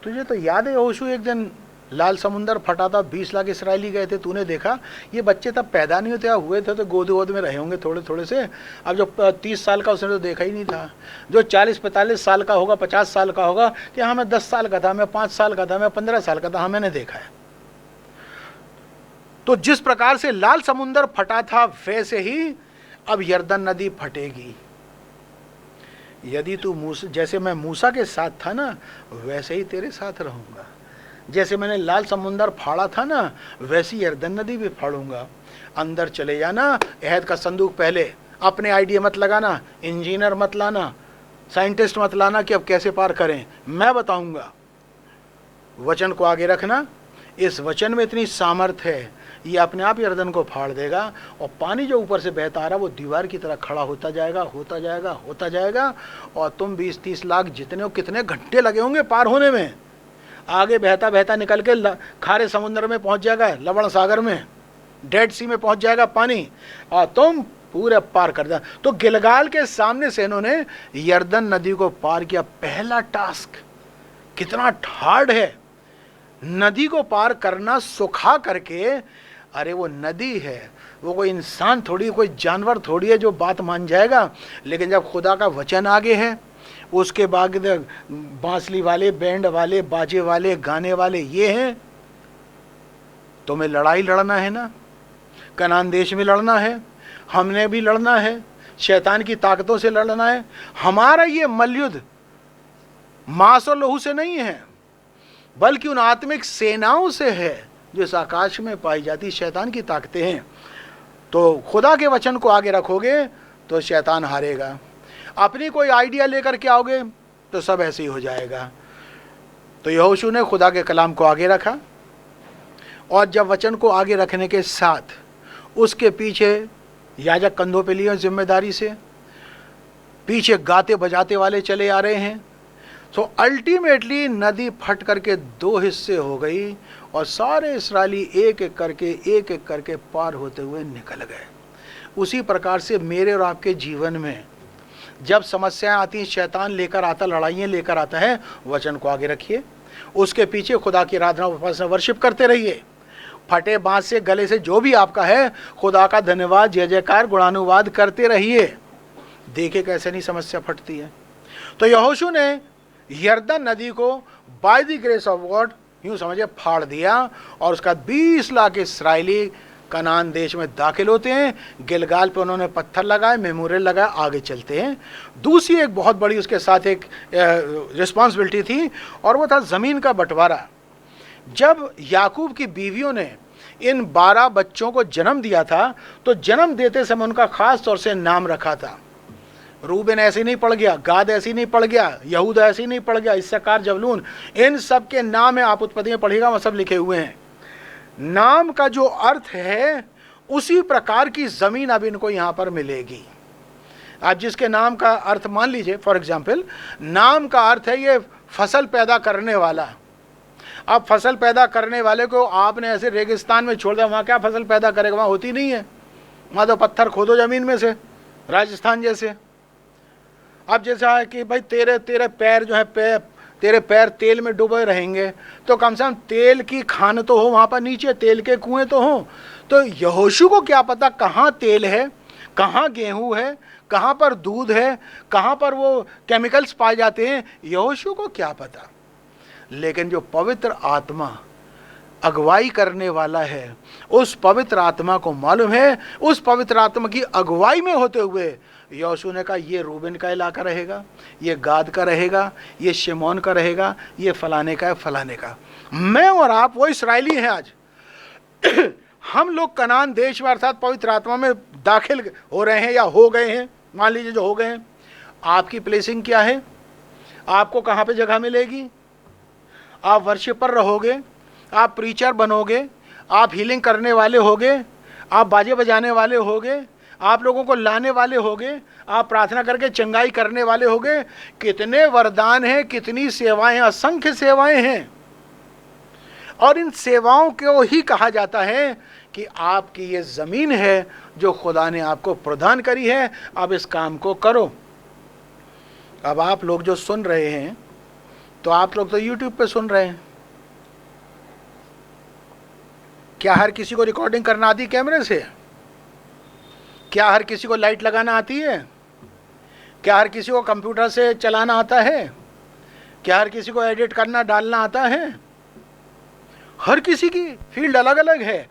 तुझे तो याद है यहोशू, एक दिन लाल समुंदर फटा था, 20 लाख इसराइली गए थे, तूने देखा। ये बच्चे तब पैदा नहीं होते, हुए थे तो गोद वोद में रहे होंगे थोड़े थोड़े से। अब जो 30 साल का, उसने तो देखा ही नहीं था। जो 40-45 साल का होगा, 50 साल का होगा, कि हाँ मैं 10 साल का था, मैं 5 साल का था, मैं 15 साल का था, हाँ मैंने देखा है। तो जिस प्रकार से लाल समुंदर फटा था, वैसे ही अब यरदन नदी फटेगी। यदि तू मूसा, जैसे मैं मूसा के साथ था ना, वैसे ही तेरे साथ रहूंगा। जैसे मैंने लाल समुंदर फाड़ा था ना, वैसी यरदन नदी भी फाड़ूंगा। अंदर चले जाना, अहद का संदूक पहले। अपने आइडिया मत लगाना, इंजीनियर मत लाना, साइंटिस्ट मत लाना कि अब कैसे पार करें, मैं बताऊंगा। वचन को आगे रखना। इस वचन में इतनी सामर्थ्य है, ये अपने आप यरदन को फाड़ देगा, और पानी जो ऊपर से बहता आ रहा वो दीवार की तरह खड़ा होता जाएगा, होता जाएगा, होता जाएगा। और तुम 20-30 लाख जितने हो, कितने घंटे लगे होंगे पार होने में। आगे बहता बहता निकल के खारे समुद्र में पहुंच जाएगा, लवण सागर में, डेड सी में पहुंच जाएगा पानी, और तुम पूरे पार कर जा। तो गिलगाल के सामने से इन्होंने यरदन नदी को पार किया। पहला टास्क कितना हार्ड है, नदी को पार करना, सुखा करके। अरे वो नदी है, वो कोई इंसान थोड़ी, कोई जानवर थोड़ी है जो बात मान जाएगा। लेकिन जब खुदा का वचन आगे है, उसके बाद बांसुरी वाले, बैंड वाले, बाजे वाले, गाने वाले ये हैं। तुम्हें लड़ाई लड़ना है ना, कनान देश में लड़ना है, हमने भी लड़ना है, शैतान की ताकतों से लड़ना है। हमारा ये मल्लयुद्ध मांस और लहू से नहीं है, बल्कि उन आत्मिक सेनाओं से है जो इस आकाश में पाई जाती शैतान की ताकतें हैं। तो खुदा के वचन को आगे रखोगे तो शैतान हारेगा। अपनी कोई आइडिया लेकर के आओगे तो सब ऐसे ही हो जाएगा। तो यहोशू ने खुदा के कलाम को आगे रखा, और जब वचन को आगे रखने के साथ उसके पीछे याजक कंधों पे लिए जिम्मेदारी से, पीछे गाते बजाते वाले चले आ रहे हैं। तो अल्टीमेटली नदी फट करके 2 हिस्से हो गई, और सारे इस्राएली एक एक करके पार होते हुए निकल गए। उसी प्रकार से मेरे और आपके जीवन में जब समस्याएं आती हैं, शैतान लेकर आता, लड़ाइयाँ लेकर आता है, वचन को आगे रखिए, उसके पीछे खुदा की आराधना उपासना वर्शिप करते रहिए। फटे बांस से, गले से जो भी आपका है, खुदा का धन्यवाद, जय जयकार, गुणानुवाद करते रहिए। देखे कैसे नहीं समस्या फटती है। तो यहोशू ने यरदन नदी को by the grace of God यूं समझे फाड़ दिया, और उसका 20 लाख इस्राएली कनान देश में दाखिल होते हैं। गिलगाल पे उन्होंने पत्थर लगाए, मेमोरियल लगाए, आगे चलते हैं। दूसरी एक बहुत बड़ी उसके साथ एक रिस्पॉन्सिबिलिटी थी, और वो था ज़मीन का बंटवारा। जब याकूब की बीवियों ने इन 12 बच्चों को जन्म दिया था, तो जन्म देते समय उनका खास तौर से नाम रखा था। रूबेन ऐसे ही नहीं पड़ गया, गाद ऐसे ही नहीं पड़ गया, यहूदा ऐसे ही नहीं पड़ गया, इस्साकार, जबलून, इन सब के नाम है, आप उत्पत्ति में पढ़िएगा, वह सब लिखे हुए हैं। नाम का जो अर्थ है उसी प्रकार की जमीन अब इनको यहां पर मिलेगी। आप जिसके नाम का अर्थ मान लीजिए, फॉर एग्जाम्पल नाम का अर्थ है ये फसल पैदा करने वाला। अब फसल पैदा करने वाले को आपने ऐसे रेगिस्तान में छोड़ दिया, वहां क्या फसल पैदा करेगा, वहां होती नहीं है, वहां तो पत्थर खोदो जमीन में से, राजस्थान जैसे। अब जैसा है कि भाई तेरे पैर जो है तेरे पैर तेल में डूबे रहेंगे, तो कम से कम तेल की खान तो हो वहाँ पर, नीचे तेल के कुएं तो हो। तो यहोशू को क्या पता कहाँ तेल है, कहाँ गेहूँ है, कहाँ पर दूध है, कहाँ पर वो केमिकल्स पाए जाते हैं, यहोशू को क्या पता। लेकिन जो पवित्र आत्मा अगुवाई करने वाला है, उस पवित्र आत्मा को मालूम है, उस पवित्र आत्मा की अगुवाई में होते हुए यहोशू ने कहा ये रूबेन का इलाका रहेगा, ये गाद का रहेगा, ये शिमोन का रहेगा, ये फलाने का है, फलाने का। मैं और आप वो इस्राएली हैं आज। हम लोग कनान देश में अर्थात पवित्र आत्मा में दाखिल हो रहे हैं या हो गए हैं, मान लीजिए जो हो गए हैं। आपकी प्लेसिंग क्या है, आपको कहाँ पे जगह मिलेगी? आप वर्शिपर रहोगे, आप प्रीचर बनोगे, आप हीलिंग करने वाले होगे, आप बाजे बजाने वाले होगे, आप लोगों को लाने वाले होगे, आप प्रार्थना करके चंगाई करने वाले होगे। कितने वरदान हैं, कितनी सेवाएं हैं, असंख्य सेवाएं हैं। और इन सेवाओं को ही कहा जाता है कि आपकी ये ज़मीन है जो खुदा ने आपको प्रदान करी है, अब इस काम को करो। अब आप लोग जो सुन रहे हैं, तो आप लोग तो YouTube पे सुन रहे हैं। क्या हर किसी को रिकॉर्डिंग करना आती कैमरे से? क्या हर किसी को लाइट लगाना आती है? क्या हर किसी को कंप्यूटर से चलाना आता है? क्या हर किसी को एडिट करना, डालना आता है? हर किसी की फील्ड अलग अलग है।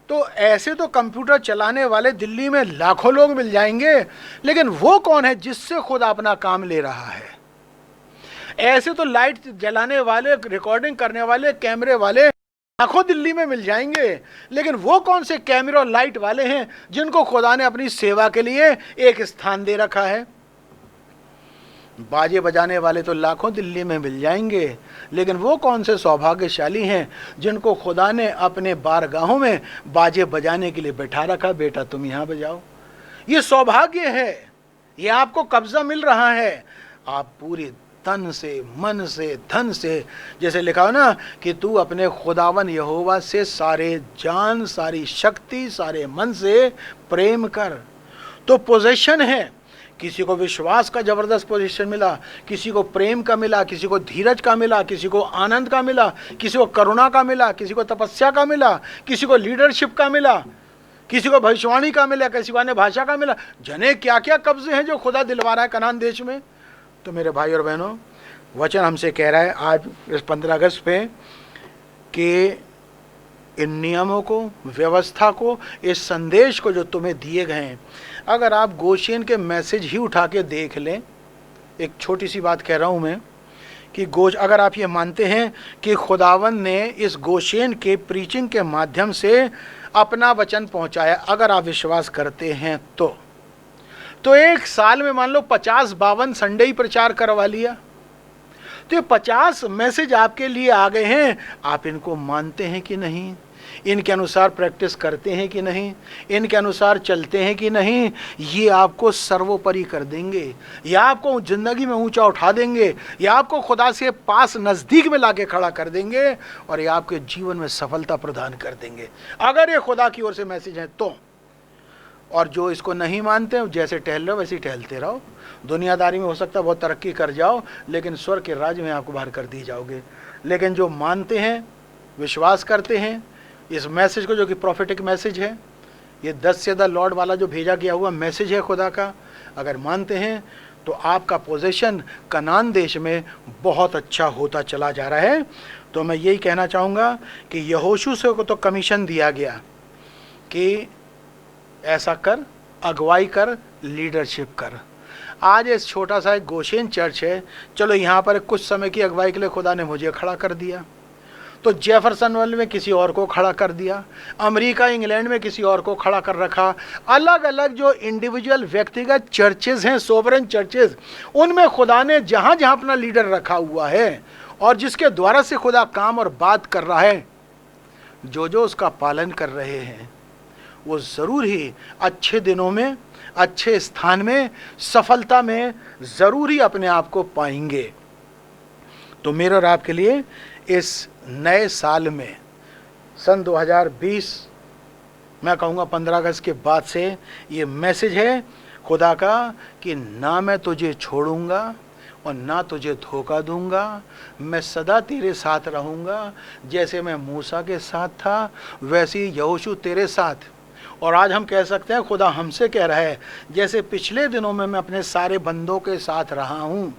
तो ऐसे तो कंप्यूटर चलाने वाले दिल्ली में लाखों लोग मिल जाएंगे, लेकिन वो कौन है जिससे खुद अपना काम ले रहा है? ऐसे तो लाइट जलाने वाले, रिकॉर्डिंग करने वाले, कैमरे वाले लाखों दिल्ली में मिल जाएंगे, लेकिन वो कौन से कैमरे और लाइट वाले हैं जिनको खुदा ने अपनी सेवा के लिए एक स्थान दे रखा है? बाजे बजाने वाले तो लाखों दिल्ली में मिल जाएंगे, लेकिन वो कौन से सौभाग्यशाली हैं जिनको खुदा ने अपने बारगाहों में बाजे बजाने के लिए बैठा रखा। बेटा तुम यहाँ बजाओ, ये सौभाग्य है, ये आपको कब्जा मिल रहा है। आप पूरी तन से, मन से, धन से, जैसे लिखा हो ना कि तू अपने खुदावन यहोवा से सारे जान, सारी शक्ति, सारे मन से प्रेम कर। तो पोजीशन है, किसी को विश्वास का जबरदस्त पोजीशन मिला, किसी को प्रेम का मिला, किसी को धीरज का मिला, किसी को आनंद का मिला, किसी को करुणा का मिला, किसी को तपस्या का मिला, किसी को लीडरशिप का मिला, किसी को भविष्यवाणी का मिला, किसी को अन्य भाषा का मिला। जने क्या क्या कब्जे हैं जो खुदा दिलवा रहा है कनान देश में। तो मेरे भाई और बहनों, वचन हमसे कह रहा है आज इस 15 अगस्त पे कि इन नियमों को, व्यवस्था को, इस संदेश को जो तुम्हें दिए गए हैं, अगर आप गोशेन के मैसेज ही उठा के देख लें, एक छोटी सी बात कह रहा हूँ मैं कि अगर आप ये मानते हैं कि खुदावन ने इस गोशेन के प्रीचिंग के माध्यम से अपना वचन पहुँचाया, अगर आप विश्वास करते हैं तो एक साल में मान लो 50-52 संडे ही प्रचार करवा लिया, तो ये 50 मैसेज आपके लिए आ गए हैं। आप इनको मानते हैं कि नहीं? इनके अनुसार प्रैक्टिस करते हैं कि नहीं? इनके अनुसार चलते हैं कि नहीं? ये आपको सर्वोपरि कर देंगे, या आपको ज़िंदगी में ऊंचा उठा देंगे, या आपको खुदा से पास नज़दीक में लाके खड़ा कर देंगे, और ये आपके जीवन में सफलता प्रदान कर देंगे, अगर ये खुदा की ओर से मैसेज है तो। और जो इसको नहीं मानते हैं, जैसे टहल रहे हो वैसे ही टहलते रहो। दुनियादारी में हो सकता है बहुत तरक्की कर जाओ, लेकिन स्वर्ग के राज्य में आपको बाहर कर दी जाओगे। लेकिन जो मानते हैं, विश्वास करते हैं इस मैसेज को, जो कि प्रोफेटिक मैसेज है, ये 10 से द लॉर्ड वाला जो भेजा गया हुआ मैसेज है खुदा का, अगर मानते हैं तो आपका पोजीशन कनान देश में बहुत अच्छा होता चला जा रहा है। तो मैं यही कहना चाहूँगा कि यहोशू से को तो कमीशन दिया गया कि ऐसा कर, अगुवाई कर, लीडरशिप कर। आज इस छोटा सा एक गोशेन चर्च है, चलो यहाँ पर कुछ समय की अगुवाई के लिए खुदा ने मुझे खड़ा कर दिया, तो जेफरसनवेल में किसी और को खड़ा कर दिया, अमेरिका इंग्लैंड में किसी और को खड़ा कर रखा। अलग अलग जो इंडिविजुअल व्यक्तिगत चर्चेज हैं, सोवरेन चर्चेज, उनमें खुदा ने जहाँ जहाँ अपना लीडर रखा हुआ है और जिसके द्वारा से खुदा काम और बात कर रहा है, जो जो उसका पालन कर रहे हैं वो ज़रूर ही अच्छे दिनों में, अच्छे स्थान में, सफलता में ज़रूर ही अपने आप को पाएंगे। तो मेरे और आपके लिए इस नए साल में, सन 2020, मैं कहूँगा 15 अगस्त के बाद से ये मैसेज है खुदा का कि ना मैं तुझे छोड़ूंगा और ना तुझे धोखा दूंगा, मैं सदा तेरे साथ रहूंगा। जैसे मैं मूसा के साथ था वैसे ही यहोशू तेरे साथ। और आज हम कह सकते हैं खुदा हमसे कह रहा है, जैसे पिछले दिनों में मैं अपने सारे बंदों के साथ रहा हूँ,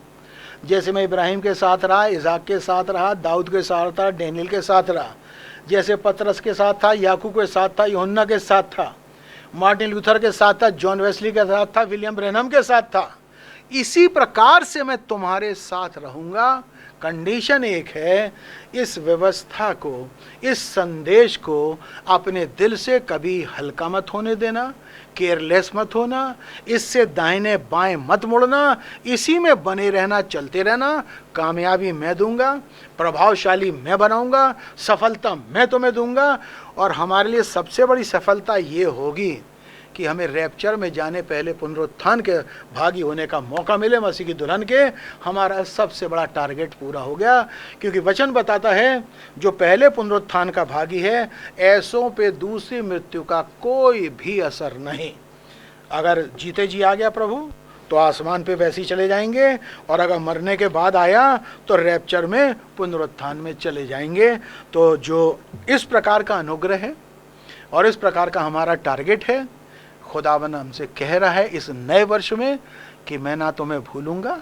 जैसे मैं इब्राहिम के साथ रहा, इसाक के साथ रहा, दाऊद के साथ रहा, डेनियल के साथ रहा, जैसे पतरस के साथ था, याकूब के साथ था, यूहन्ना के साथ था, मार्टिन लूथर के साथ था, जॉन वेस्ली के साथ था, विलियम ब्रेनम के साथ था, इसी प्रकार से मैं तुम्हारे साथ रहूँगा। कंडीशन एक है, इस व्यवस्था को, इस संदेश को अपने दिल से कभी हल्का मत होने देना, केयरलेस मत होना, इससे दाहिने बाएं मत मुड़ना, इसी में बने रहना, चलते रहना। कामयाबी मैं दूंगा, प्रभावशाली मैं बनाऊंगा, सफलता मैं तुम्हें दूंगा। और हमारे लिए सबसे बड़ी सफलता ये होगी कि हमें रैप्चर में जाने पहले पुनरुत्थान के भागी होने का मौका मिले मसीह की दुल्हन के। हमारा सबसे बड़ा टारगेट पूरा हो गया, क्योंकि वचन बताता है जो पहले पुनरुत्थान का भागी है, ऐसों पे दूसरी मृत्यु का कोई भी असर नहीं। अगर जीते जी आ गया प्रभु तो आसमान पे वैसे ही चले जाएंगे, और अगर मरने के बाद आया तो रैप्चर में, पुनरुत्थान में चले जाएंगे। तो जो इस प्रकार का अनुग्रह है और इस प्रकार का हमारा टारगेट है, खुदावन हमसे कह रहा है इस नए वर्ष में कि मैं ना तुम्हें भूलूंगा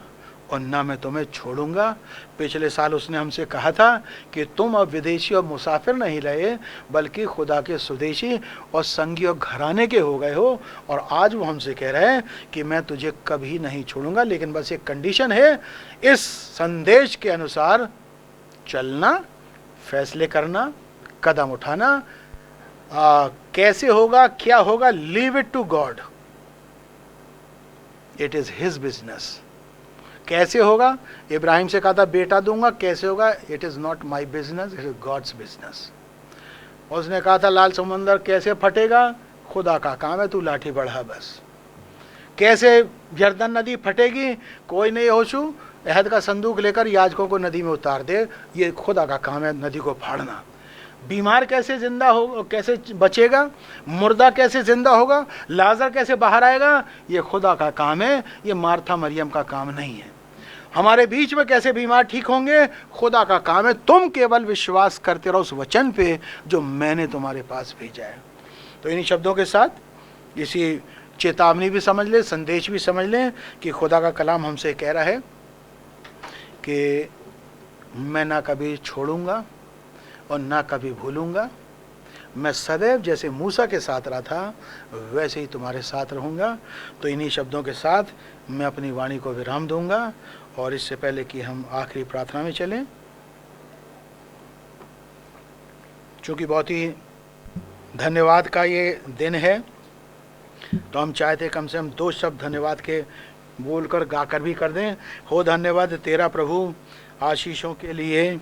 और ना मैं तुम्हें छोड़ूंगा। पिछले साल उसने हमसे कहा था कि तुम अब विदेशी और मुसाफिर नहीं रहे, बल्कि खुदा के स्वदेशी और संगी और घराने के हो गए हो। और आज वो हमसे कह रहे हैं कि मैं तुझे कभी नहीं छोड़ूंगा, लेकिन बस एक कंडीशन है, इस संदेश के अनुसार चलना, फैसले करना, कदम उठाना। कैसे होगा, क्या होगा, leave it to God, it is his business. कैसे होगा, इब्राहिम से कहा था बेटा दूंगा, कैसे होगा, it is not my business, it is God's business. उसने कहा था लाल समंदर कैसे फटेगा, खुदा का काम है, तू लाठी बढ़ा बस। कैसे यरदन नदी फटेगी, कोई नहीं, यहोशू अहद का संदूक लेकर याजकों को नदी में उतार दे, ये खुदा का काम है नदी को फाड़ना। बीमार कैसे जिंदा हो, कैसे बचेगा, मुर्दा कैसे जिंदा होगा, लाजर कैसे बाहर आएगा, ये खुदा का काम है, ये मार्था मरियम का काम नहीं है। हमारे बीच में कैसे बीमार ठीक होंगे, खुदा का काम है। तुम केवल विश्वास करते रहो उस वचन पे जो मैंने तुम्हारे पास भेजा है। तो इन्हीं शब्दों के साथ इसी चेतावनी भी समझ लें, संदेश भी समझ लें कि खुदा का कलाम हमसे कह रहा है कि मैं ना कभी छोड़ूंगा और ना कभी भूलूंगा, मैं सदैव जैसे मूसा के साथ रहा था वैसे ही तुम्हारे साथ रहूँगा। तो इन्हीं शब्दों के साथ मैं अपनी वाणी को विराम दूंगा, और इससे पहले कि हम आखिरी प्रार्थना में चलें, चूँकि बहुत ही धन्यवाद का ये दिन है, तो हम चाहते कम से कम 2 शब्द धन्यवाद के बोलकर गाकर भी कर दें। हो धन्यवाद तेरा प्रभु, आशीषों के लिए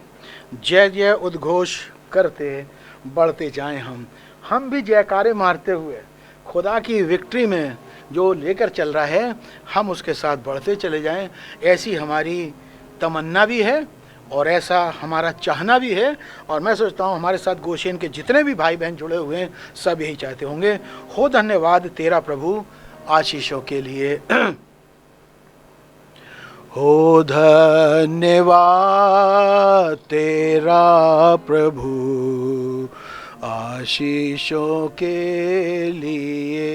जय जय उद्घोष करते बढ़ते जाएं। हम भी जयकारे मारते हुए खुदा की विक्ट्री में जो लेकर चल रहा है, हम उसके साथ बढ़ते चले जाएं। ऐसी हमारी तमन्ना भी है और ऐसा हमारा चाहना भी है, और मैं सोचता हूँ हमारे साथ गोशेन के जितने भी भाई बहन जुड़े हुए हैं सब यही चाहते होंगे। हो धन्यवाद तेरा प्रभु, आशीषों के लिए। हो धन्यवाद तेरा प्रभु, आशीषों के लिए।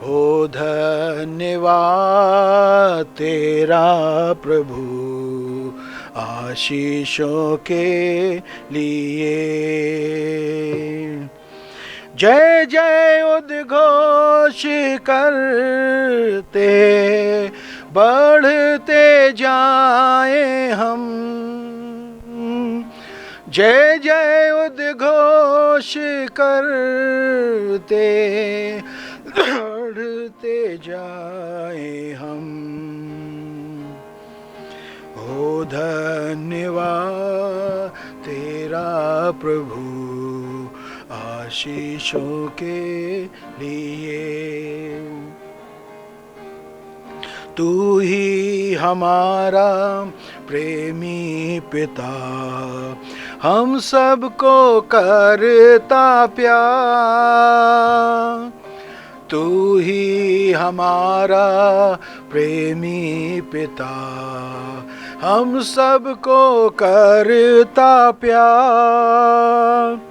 हो धन्यवाद तेरा प्रभु, आशीषों के लिए। जय जय उद्घोष करते बढ़ते जाए हम, जय जय उद्घोष करते बढ़ते जाए हम। हो धन्यवाद तेरा प्रभु आशीषों के लिए, तू ही हमारा प्रेमी पिता, हम सबको करता प्यार। तू ही हमारा प्रेमी पिता, हम सबको करता प्यार।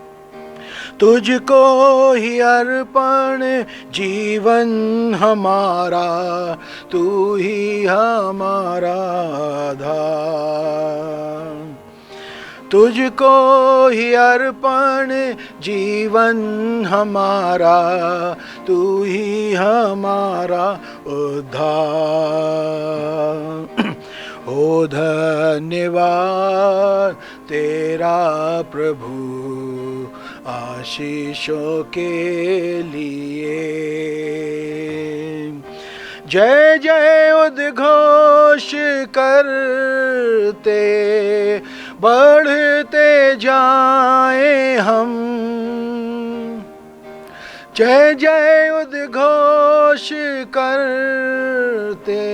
तुझको ही अर्पण जीवन हमारा, तू ही हमारा आधार। तुझको ही अर्पण जीवन हमारा, तू ही हमारा उद्धार। हो धन्यवाद तेरा प्रभु आशीषों के लिए, जय जय उद्घोष करते बढ़ते जाए हम, जय जय उद्घोष करते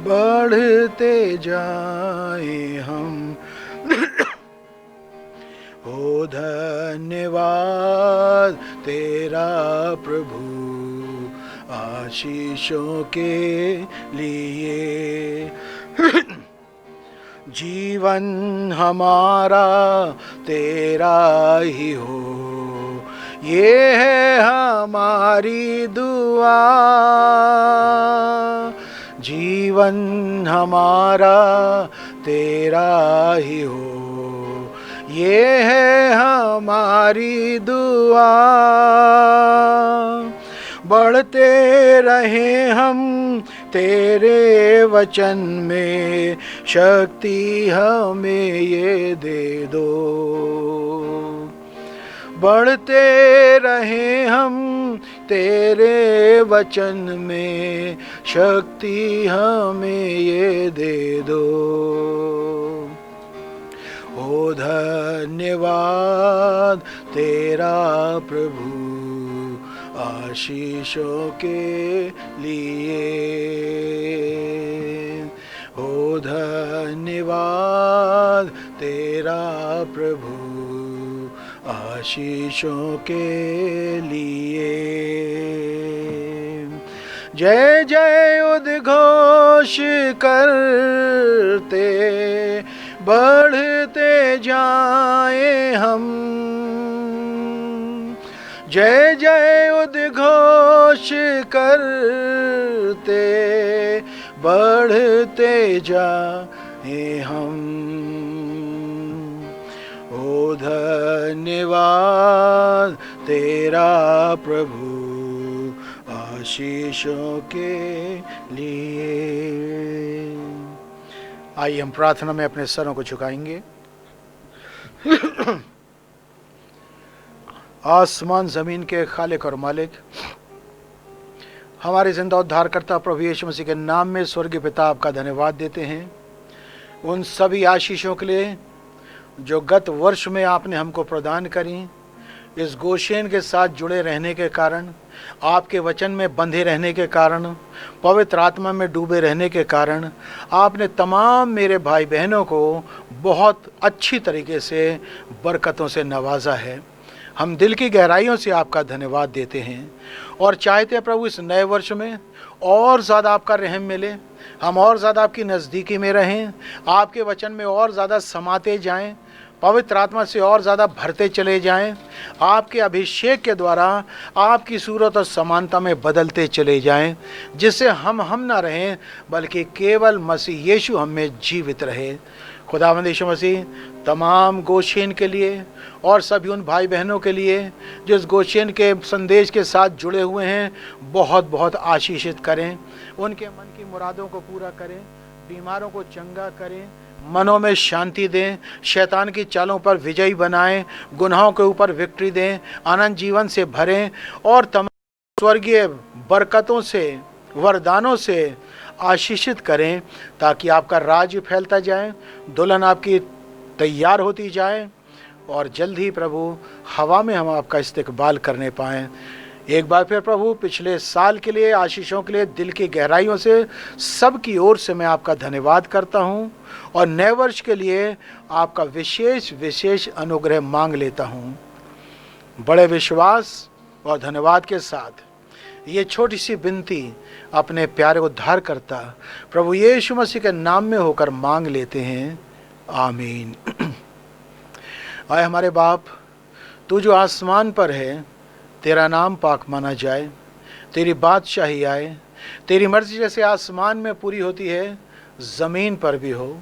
बढ़ते जाए हम। हो धन्यवाद तेरा प्रभु आशीषों के लिए, जीवन हमारा तेरा ही हो, ये है हमारी दुआ। जीवन हमारा तेरा ही हो, ये है हमारी दुआ। बढ़ते रहे हम तेरे वचन में, शक्ति हमें ये दे दो। बढ़ते रहे हम तेरे वचन में, शक्ति हमें ये दे दो। हो धन्यवाद तेरा प्रभु आशीषों के लिए, हो धन्यवाद तेरा प्रभु आशीषों के लिए। जय जय उद्घोष करते बढ़ते जाए हम, जय जय उद्घोष करते बढ़ते जाए हम। ओ धन्यवाद तेरा प्रभु आशीषों के लिए। आइए हम प्रार्थना में अपने सरों को झुकाएंगे। आसमान ज़मीन के खालिक और मालिक, हमारे जिंदा उद्धारकर्ता प्रभु यीशु मसीह के नाम में स्वर्गीय पिता आपका धन्यवाद देते हैं उन सभी आशीषों के लिए जो गत वर्ष में आपने हमको प्रदान करी। इस गोशेन के साथ जुड़े रहने के कारण, आपके वचन में बंधे रहने के कारण, पवित्र आत्मा में डूबे रहने के कारण आपने तमाम मेरे भाई बहनों को बहुत अच्छी तरीके से बरकतों से नवाजा है। हम दिल की गहराइयों से आपका धन्यवाद देते हैं और चाहते हैं प्रभु इस नए वर्ष में और ज़्यादा आपका रहम मिले, हम और ज़्यादा आपकी नज़दीकी में रहें, आपके वचन में और ज़्यादा समाते जाएं, पवित्र आत्मा से और ज़्यादा भरते चले जाएं, आपके अभिषेक के द्वारा आपकी सूरत और समानता में बदलते चले जाएं, जिससे हम ना रहें बल्कि केवल मसीह यीशु हम में जीवित रहे। खुदावंद यीशु मसीह तमाम गोशेन के लिए और सभी उन भाई बहनों के लिए जो इस गोशेन के संदेश के साथ जुड़े हुए हैं, बहुत बहुत आशीषित करें। उनके मन की मुरादों को पूरा करें, बीमारों को चंगा करें, मनों में शांति दें, शैतान की चालों पर विजयी बनाएं, गुनाहों के ऊपर विक्ट्री दें, अनंत जीवन से भरें और तमाम स्वर्गीय बरकतों से, वरदानों से आशीषित करें, ताकि आपका राज्य फैलता जाए, दुल्हन आपकी तैयार होती जाए और जल्द ही प्रभु हवा में हम आपका इस्तकबाल करने पाएँ। एक बार फिर प्रभु पिछले साल के लिए, आशीषों के लिए दिल की गहराइयों से सब की ओर से मैं आपका धन्यवाद करता हूँ और नए वर्ष के लिए आपका विशेष विशेष अनुग्रह मांग लेता हूँ। बड़े विश्वास और धन्यवाद के साथ ये छोटी सी विनती अपने प्यारे उद्धारकर्ता प्रभु यीशु मसीह के नाम में होकर मांग लेते हैं, आमीन। आए हमारे बाप, तू जो आसमान पर है, तेरा नाम पाक माना जाए, तेरी बादशाही आए, तेरी मर्जी जैसे आसमान में पूरी होती है ज़मीन पर भी हो।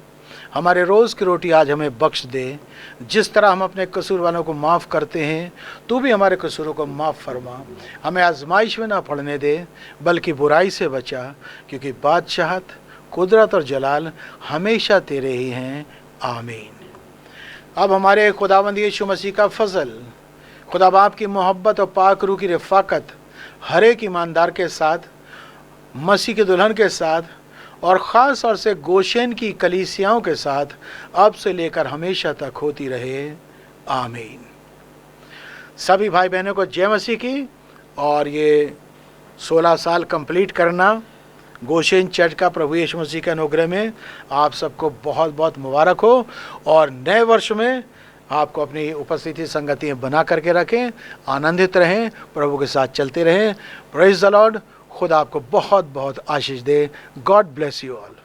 हमारे रोज़ की रोटी आज हमें बख्श दे, जिस तरह हम अपने कसूर वालों को माफ़ करते हैं, तू भी हमारे कसूरों को माफ़ फरमा। हमें आजमाइश में ना पड़ने दे, बल्कि बुराई से बचा, क्योंकि बादशाहत, कुदरत और जलाल हमेशा तेरे ही हैं, आमीन। अब हमारे खुदावंद यीशु मसीह का फजल, खुदा बाप की मोहब्बत और पाक रूह की रफ़ाकत हर एक ईमानदार के साथ, मसीह के दुल्हन के साथ और ख़ास तौर से गोशेन की कलीसियाओं के साथ अब से लेकर हमेशा तक होती रहे, आमीन। सभी भाई बहनों को जय मसीह की। और ये 16 साल कंप्लीट करना गोशेन चर्च का प्रभु यीशु मसीह के अनुग्रह में आप सबको बहुत बहुत मुबारक हो और नए वर्ष में आपको अपनी उपस्थिति संगतियाँ बना करके रखें, आनंदित रहें, प्रभु के साथ चलते रहें। Praise the Lord. खुदा आपको बहुत बहुत आशीष दे। God bless you all.